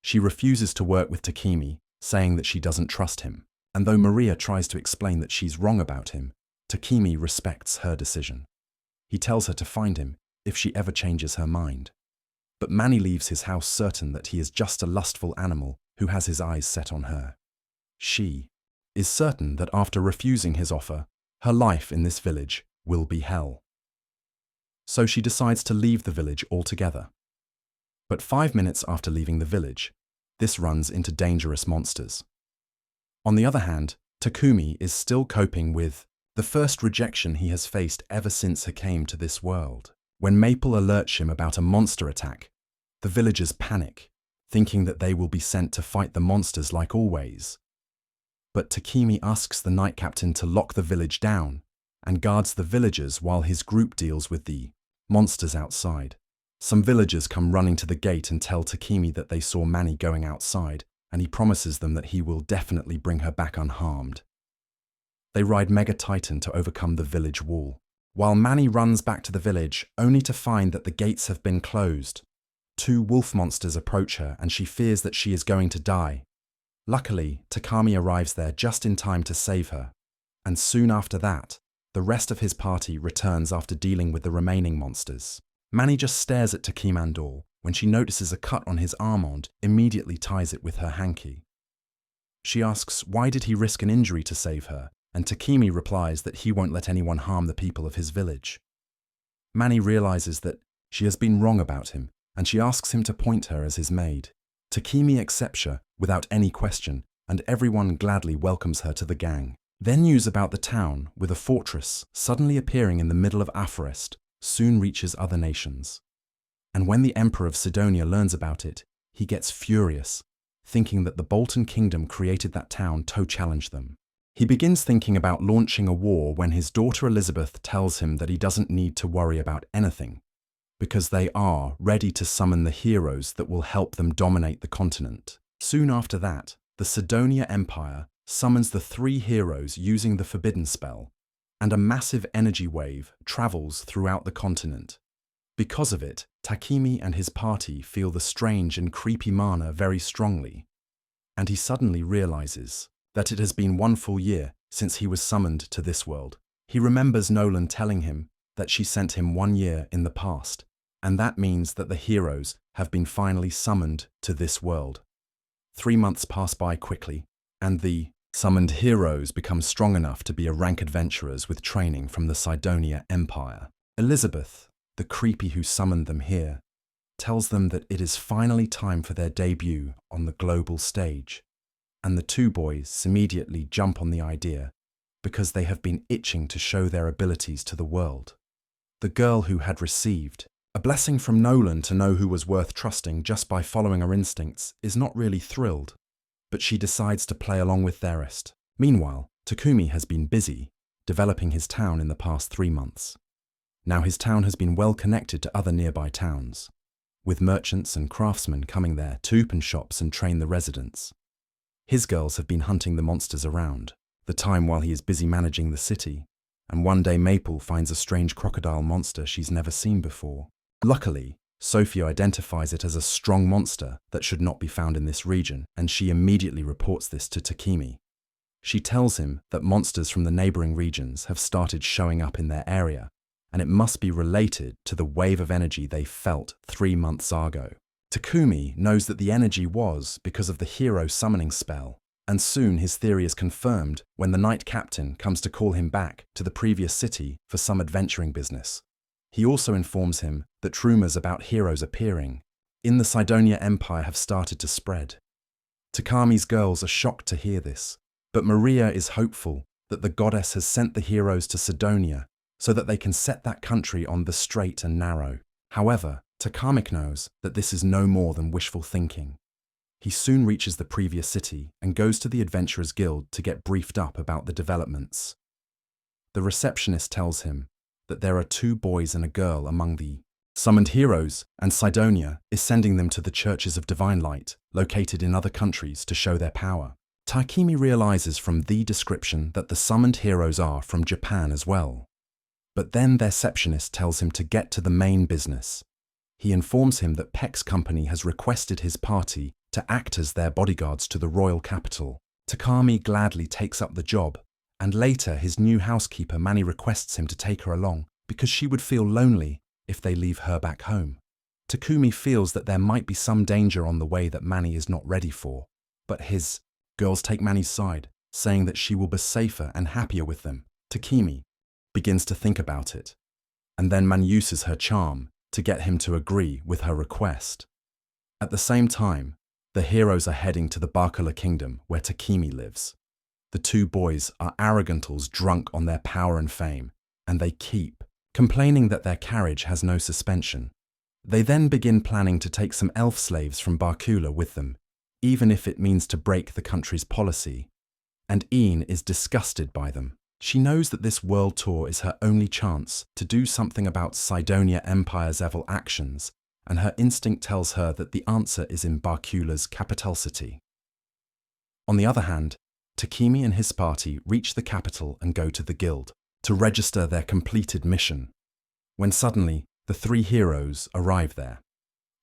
Speaker 1: She refuses to work with Takumi, saying that she doesn't trust him, and though Maria tries to explain that she's wrong about him, Takumi respects her decision. He tells her to find him if she ever changes her mind. But Manny leaves his house certain that he is just a lustful animal who has his eyes set on her. She is certain that after refusing his offer, her life in this village will be hell. So she decides to leave the village altogether. But 5 minutes after leaving the village, this runs into dangerous monsters. On the other hand, Takumi is still coping with the first rejection he has faced ever since he came to this world. When Maple alerts him about a monster attack, the villagers panic. thinking that they will be sent to fight the monsters like always. But Takemi asks the night captain to lock the village down and guards the villagers while his group deals with the monsters outside. Some villagers come running to the gate and tell Takemi that they saw Mani going outside, and he promises them that he will definitely bring her back unharmed. They ride Mega Titan to overcome the village wall, while Mani runs back to the village only to find that the gates have been closed. 2 wolf monsters approach her and she fears that she is going to die. Luckily, Takami arrives there just in time to save her, and soon after that, the rest of his party returns after dealing with the remaining monsters. Mani just stares at Takimandor when she notices a cut on his arm and immediately ties it with her hanky. She asks why did he risk an injury to save her, and Takemi replies that he won't let anyone harm the people of his village. Mani realizes that she has been wrong about him, and she asks him to point her as his maid. Takemi accepts her without any question, and everyone gladly welcomes her to the gang. Then news about the town, with a fortress suddenly appearing in the middle of Aforest, soon reaches other nations. And when the Emperor of Sidonia learns about it, he gets furious, thinking that the Bolton Kingdom created that town to challenge them. He begins thinking about launching a war when his daughter Elizabeth tells him that he doesn't need to worry about anything, because they are ready to summon the heroes that will help them dominate the continent. Soon after that, the Sidonia Empire summons the 3 heroes using the Forbidden Spell, and a massive energy wave travels throughout the continent. Because of it, Takemi and his party feel the strange and creepy mana very strongly, and he suddenly realizes that it has been 1 full year since he was summoned to this world. He remembers Nolan telling him that she sent him 1 year in the past, and that means that the heroes have been finally summoned to this world. 3 months pass by quickly, and the summoned heroes become strong enough to be a rank adventurers with training from the Sidonia Empire. Elizabeth, the creepy who summoned them here, tells them that it is finally time for their debut on the global stage, and the 2 boys immediately jump on the idea because they have been itching to show their abilities to the world. The girl who had received a blessing from Nolan to know who was worth trusting just by following her instincts is not really thrilled, but she decides to play along with the rest. Meanwhile, Takumi has been busy developing his town in the past 3 months. Now his town has been well connected to other nearby towns, with merchants and craftsmen coming there to open shops and train the residents. His girls have been hunting the monsters around, the time while he is busy managing the city, and one day Maple finds a strange crocodile monster she's never seen before. Luckily, Sophia identifies it as a strong monster that should not be found in this region, and she immediately reports this to Takemi. She tells him that monsters from the neighboring regions have started showing up in their area, and it must be related to the wave of energy they felt 3 months ago. Takumi knows that the energy was because of the hero summoning spell, and soon his theory is confirmed when the night captain comes to call him back to the previous city for some adventuring business. He also informs him that rumors about heroes appearing in the Sidonia Empire have started to spread. Takami's girls are shocked to hear this, but Maria is hopeful that the goddess has sent the heroes to Sidonia so that they can set that country on the straight and narrow. However, Takami knows that this is no more than wishful thinking. He soon reaches the previous city and goes to the Adventurers Guild to get briefed up about the developments. The receptionist tells him that there are 2 boys and a girl among the summoned heroes, and Sidonia is sending them to the Churches of Divine Light, located in other countries, to show their power. Takemi realizes from the description that the summoned heroes are from Japan as well. But then their receptionist tells him to get to the main business. He informs him that Peck's company has requested his party to act as their bodyguards to the royal capital. Takami gladly takes up the job, and later his new housekeeper Mani requests him to take her along because she would feel lonely if they leave her back home. Takumi feels that there might be some danger on the way that Mani is not ready for, but his girls take Mani's side, saying that she will be safer and happier with them. Takumi begins to think about it, and then Mani uses her charm to get him to agree with her request. At the same time, the heroes are heading to the Bakula Kingdom where Takemi lives. The 2 boys are arrogantals drunk on their power and fame, and they keep complaining that their carriage has no suspension. They then begin planning to take some elf slaves from Barkula with them, even if it means to break the country's policy. And Ian is disgusted by them. She knows that this world tour is her only chance to do something about Cydonia Empire's evil actions, and her instinct tells her that the answer is in Barkula's capital city. On the other hand, Takemi and his party reach the capital and go to the guild to register their completed mission, when suddenly the three heroes arrive there.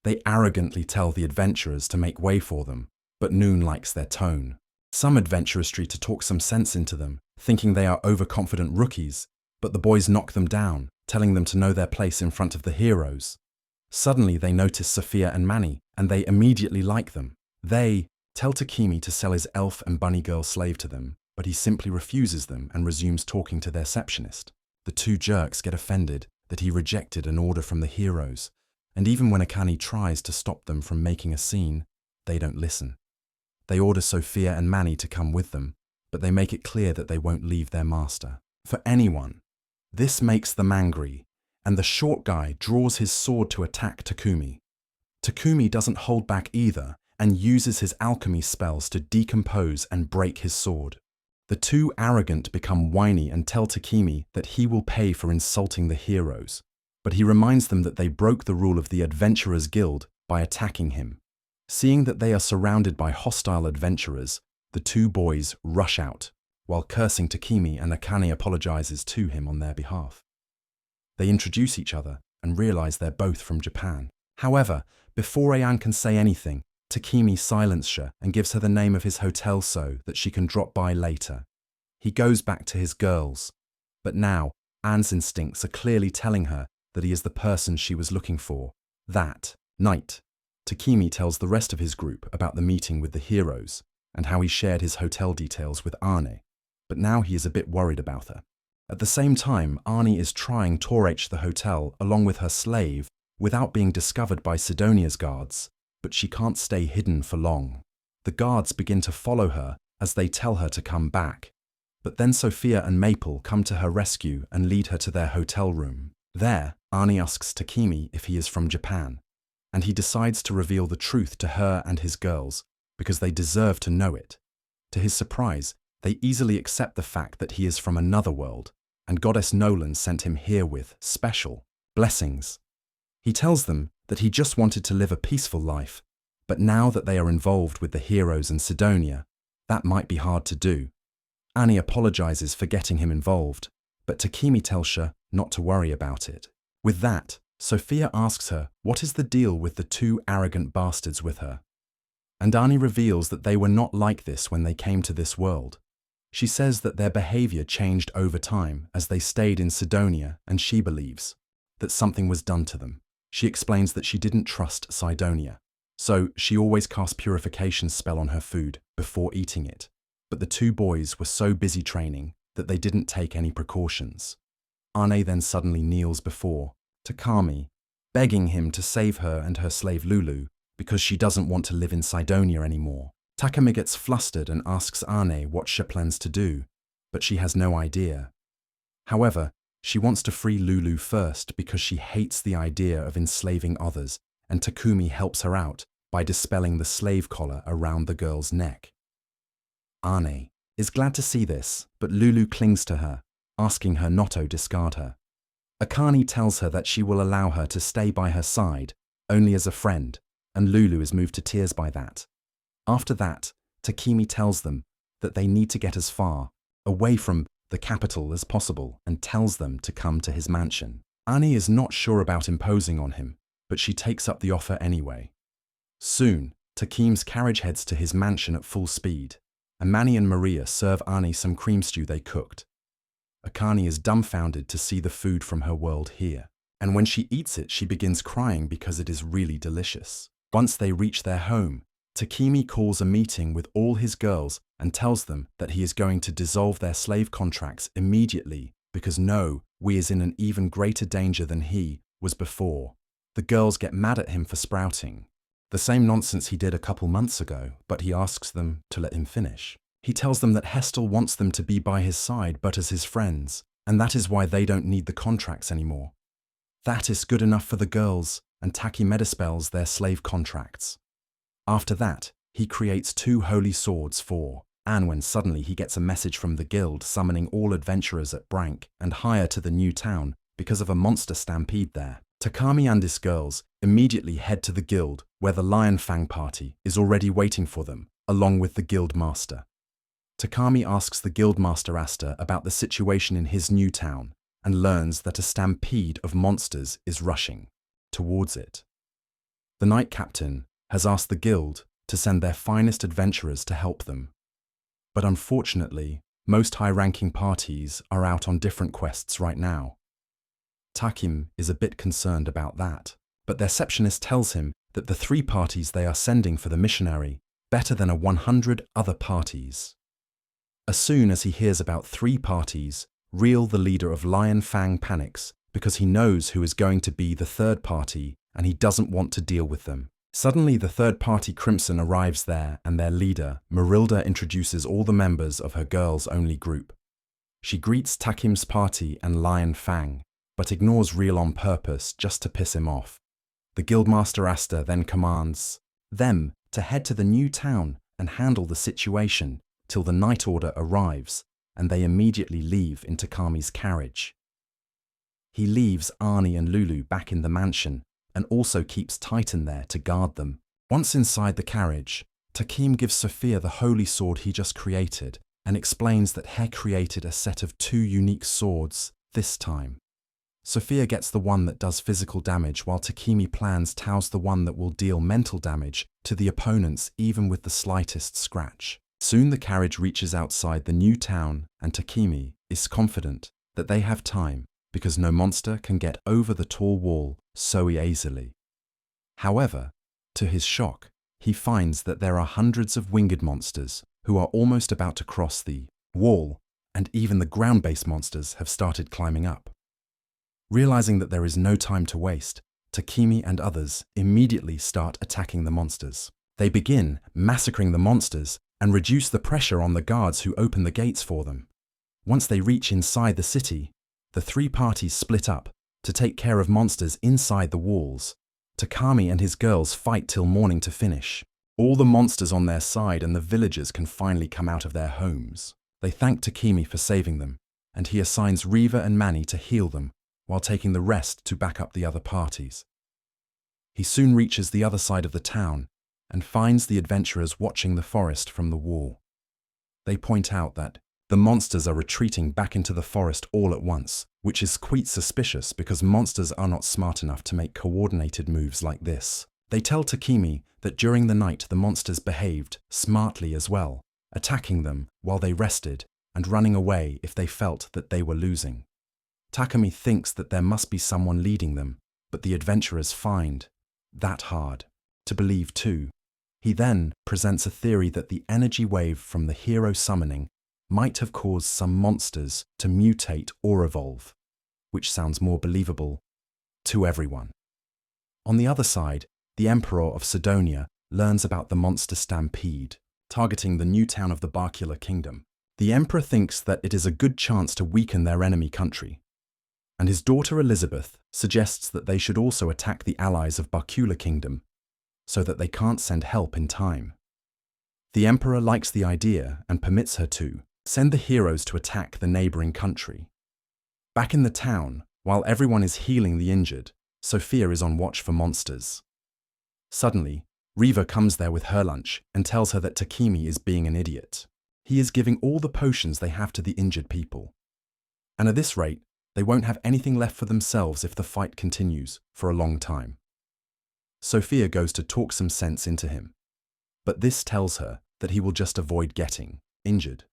Speaker 1: They arrogantly tell the adventurers to make way for them, but Noon likes their tone. Some adventurers try to talk some sense into them, thinking they are overconfident rookies, but the boys knock them down, telling them to know their place in front of the heroes. Suddenly they notice Sophia and Manny, and they immediately like them. They tell Takemi to sell his elf and bunny girl slave to them, but he simply refuses them and resumes talking to their receptionist. The two jerks get offended that he rejected an order from the heroes, and even when Akane tries to stop them from making a scene, they don't listen. They order Sophia and Manny to come with them, but they make it clear that they won't leave their master for anyone. This makes them angry, and the short guy draws his sword to attack Takumi. Takumi doesn't hold back either and uses his alchemy spells to decompose and break his sword. The two arrogant become whiny and tell Takemi that he will pay for insulting the heroes, but he reminds them that they broke the rule of the Adventurers Guild by attacking him. Seeing that they are surrounded by hostile adventurers, the two boys rush out, while cursing Takemi, and Akane apologizes to him on their behalf. They introduce each other and realize they're both from Japan. However, before Ayan can say anything, Takemi silences her and gives her the name of his hotel so that she can drop by later. He goes back to his girls, but now Anne's instincts are clearly telling her that he is the person she was looking for. That night, Takemi tells the rest of his group about the meeting with the heroes and how he shared his hotel details with Arne, but now he is a bit worried about her. At the same time, Arne is trying to reach the hotel along with her slave without being discovered by Sidonia's guards, but she can't stay hidden for long. The guards begin to follow her as they tell her to come back, but then Sophia and Maple come to her rescue and lead her to their hotel room. There, Arne asks Takemi if he is from Japan, and he decides to reveal the truth to her and his girls because they deserve to know it. To his surprise, they easily accept the fact that he is from another world, and Goddess Nolan sent him here with special blessings. He tells them that he just wanted to live a peaceful life, but now that they are involved with the heroes and Sidonia, that might be hard to do. Annie apologizes for getting him involved, but Takemi tells her not to worry about it. With that, Sophia asks her what is the deal with the two arrogant bastards with her. And Annie reveals that they were not like this when they came to this world. She says that their behavior changed over time as they stayed in Sidonia, and she believes that something was done to them. She explains that she didn't trust Sidonia, so she always cast purification spell on her food before eating it. But the two boys were so busy training that they didn't take any precautions. Arne then suddenly kneels before Takami, begging him to save her and her slave Lulu because she doesn't want to live in Sidonia anymore. Takami gets flustered and asks Arne what she plans to do, but she has no idea. However, she wants to free Lulu first because she hates the idea of enslaving others, and Takumi helps her out by dispelling the slave collar around the girl's neck. Arne is glad to see this, but Lulu clings to her, asking her not to discard her. Akane tells her that she will allow her to stay by her side, only as a friend, and Lulu is moved to tears by that. After that, Takemi tells them that they need to get as far away from the capital as possible and tells them to come to his mansion. Annie is not sure about imposing on him, but she takes up the offer anyway. Soon, Takemi's carriage heads to his mansion at full speed, and Manny and Maria serve Annie some cream stew they cooked. Akane is dumbfounded to see the food from her world here, and when she eats it, she begins crying because it is really delicious. Once they reach their home, Takemi calls a meeting with all his girls and tells them that he is going to dissolve their slave contracts immediately because we is in an even greater danger than he was before. The girls get mad at him for sprouting the same nonsense he did a couple months ago, but he asks them to let him finish. He tells them that Hestel wants them to be by his side but as his friends, and that is why they don't need the contracts anymore. That is good enough for the girls, and Taki metaspells their slave contracts. After that, he creates 2 holy swords for Anne when suddenly he gets a message from the guild summoning all adventurers at Brank and higher to the new town because of a monster stampede there. Takami and his girls immediately head to the guild where the Lion Fang party is already waiting for them, along with the guild master. Takami asks the guild master Asta about the situation in his new town and learns that a stampede of monsters is rushing towards it. The Knight Captain has asked the guild to send their finest adventurers to help them. But unfortunately, most high-ranking parties are out on different quests right now. Takim is a bit concerned about that, but their receptionist tells him that the 3 parties they are sending for the missionary better than 100 other parties. As soon as he hears about 3 parties, Ryo, the leader of Lion Fang, panics because he knows who is going to be the 3rd party and he doesn't want to deal with them. Suddenly, the 3rd party Crimson arrives there and their leader, Marilda, introduces all the members of her girls-only group. She greets Takim's party and Lion Fang, but ignores Ryo on purpose just to piss him off. The guildmaster Asta then commands them to head to the new town and handle the situation till the night order arrives, and they immediately leave in Takami's carriage. He leaves Arnie and Lulu back in the mansion and also keeps Titan there to guard them. Once inside the carriage, Takim gives Sophia the holy sword he just created and explains that he created a set of 2 unique swords this time. Sophia gets the one that does physical damage while Takimi plans Tao's the one that will deal mental damage to the opponents even with the slightest scratch. Soon the carriage reaches outside the new town and Takimi is confident that they have time because no monster can get over the tall wall so easily. However, to his shock, he finds that there are hundreds of winged monsters who are almost about to cross the wall, and even the ground-based monsters have started climbing up. Realizing that there is no time to waste, Takimi and others immediately start attacking the monsters. They begin massacring the monsters and reduce the pressure on the guards who open the gates for them. Once they reach inside the city, the 3 parties split up to take care of monsters inside the walls. Takami and his girls fight till morning to finish. All the monsters on their side and the villagers can finally come out of their homes. They thank Takimi for saving them, and he assigns Riva and Manny to heal them while taking the rest to back up the other parties. He soon reaches the other side of the town and finds the adventurers watching the forest from the wall. They point out that the monsters are retreating back into the forest all at once, which is quite suspicious because monsters are not smart enough to make coordinated moves like this. They tell Takimi that during the night the monsters behaved smartly as well, attacking them while they rested and running away if they felt that they were losing. Takami thinks that there must be someone leading them, but the adventurers find that hard to believe too. He then presents a theory that the energy wave from the hero summoning might have caused some monsters to mutate or evolve, which sounds more believable to everyone. On the other side, the Emperor of Sidonia learns about the monster stampede, targeting the new town of the Barcula Kingdom. The Emperor thinks that it is a good chance to weaken their enemy country, and his daughter Elizabeth suggests that they should also attack the allies of Barcula Kingdom, so that they can't send help in time. The Emperor likes the idea and permits her to send the heroes to attack the neighboring country. Back in the town, while everyone is healing the injured, Sophia is on watch for monsters. Suddenly, Riva comes there with her lunch and tells her that Takimi is being an idiot. He is giving all the potions they have to the injured people. And at this rate, they won't have anything left for themselves if the fight continues for a long time. Sophia goes to talk some sense into him, but this tells her that he will just avoid getting injured.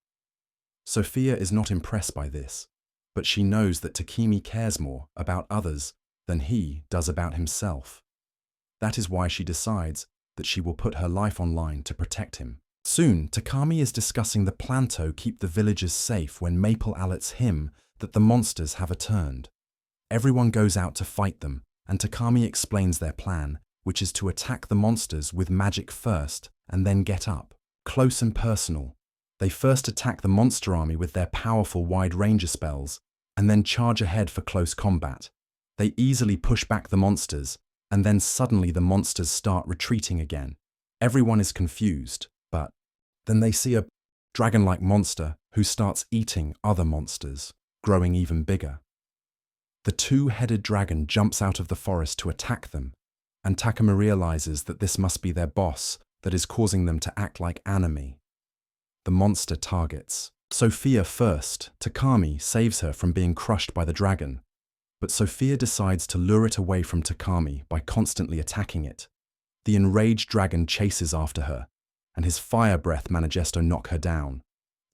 Speaker 1: Sophia is not impressed by this, but she knows that Takimi cares more about others than he does about himself. That is why she decides that she will put her life on line to protect him. Soon, Takami is discussing the plan to keep the villagers safe when Maple alerts him that the monsters have returned. Everyone goes out to fight them, and Takami explains their plan, which is to attack the monsters with magic first and then get up close and personal. They first attack the monster army with their powerful wide ranger spells and then charge ahead for close combat. They easily push back the monsters And then suddenly the monsters start retreating again. Everyone is confused, but then they see a dragon-like monster who starts eating other monsters, growing even bigger. The two-headed dragon jumps out of the forest to attack them, and Takuma realizes that this must be their boss that is causing them to act like anime. The monster targets Sophia first. Takami saves her from being crushed by the dragon, but Sophia decides to lure it away from Takami by constantly attacking it. The enraged dragon chases after her, and his fire breath manages to knock her down.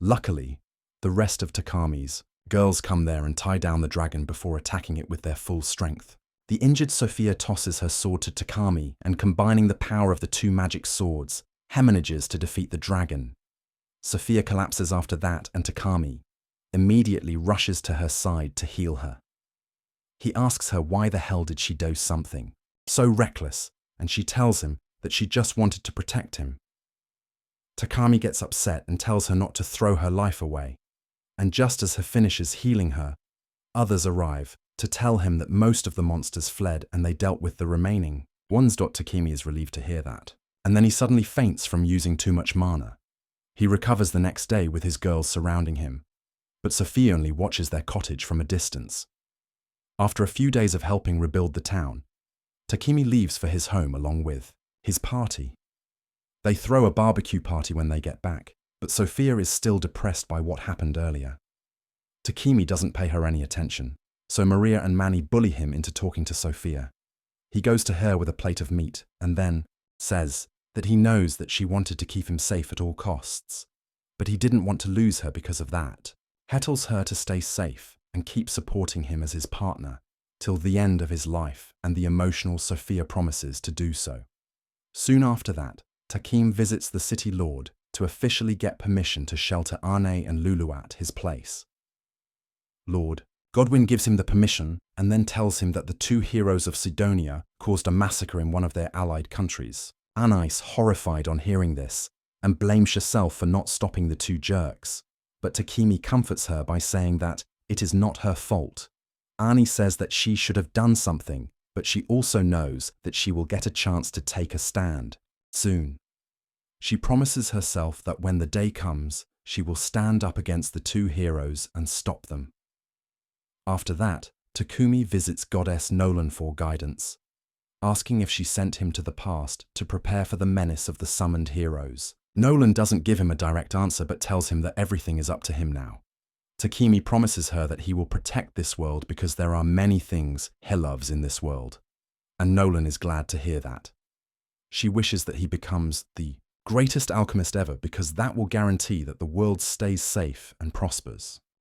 Speaker 1: Luckily, the rest of Takami's girls come there and tie down the dragon before attacking it with their full strength. The injured Sophia tosses her sword to Takami, and combining the power of the two magic swords, manages to defeat the dragon. Sophia collapses after that, and Takami immediately rushes to her side to heal her. He asks her why the hell did she do something so reckless, and she tells him that she just wanted to protect him. Takami gets upset and tells her not to throw her life away, and just as he finishes healing her, others arrive to tell him that most of the monsters fled and they dealt with the remaining ones. Takami is relieved to hear that, and then he suddenly faints from using too much mana. He recovers the next day with his girls surrounding him, but Sophia only watches their cottage from a distance. After a few days of helping rebuild the town, Takami leaves for his home along with his party. They throw a barbecue party when they get back, but Sophia is still depressed by what happened earlier. Takami doesn't pay her any attention, so Maria and Manny bully him into talking to Sophia. He goes to her with a plate of meat and then says that he knows that she wanted to keep him safe at all costs, but he didn't want to lose her because of that. He tells her to stay safe and keep supporting him as his partner till the end of his life, and the emotional Sophia promises to do so. Soon after that, Takimi visits the city lord to officially get permission to shelter Arne and Lulu at his place. Lord Godwin gives him the permission and then tells him that the two heroes of Sidonia caused a massacre in one of their allied countries. Anais, horrified on hearing this, and blames herself for not stopping the two jerks, but Takami comforts her by saying that it is not her fault. Ani says that she should have done something, but she also knows that she will get a chance to take a stand soon. She promises herself that when the day comes, she will stand up against the two heroes and stop them. After that, Takumi visits goddess Nolan for guidance, asking if she sent him to the past to prepare for the menace of the summoned heroes. Nolan doesn't give him a direct answer but tells him that everything is up to him now. Takami promises her that he will protect this world because there are many things he loves in this world, and Nolan is glad to hear that. She wishes that he becomes the greatest alchemist ever because that will guarantee that the world stays safe and prospers.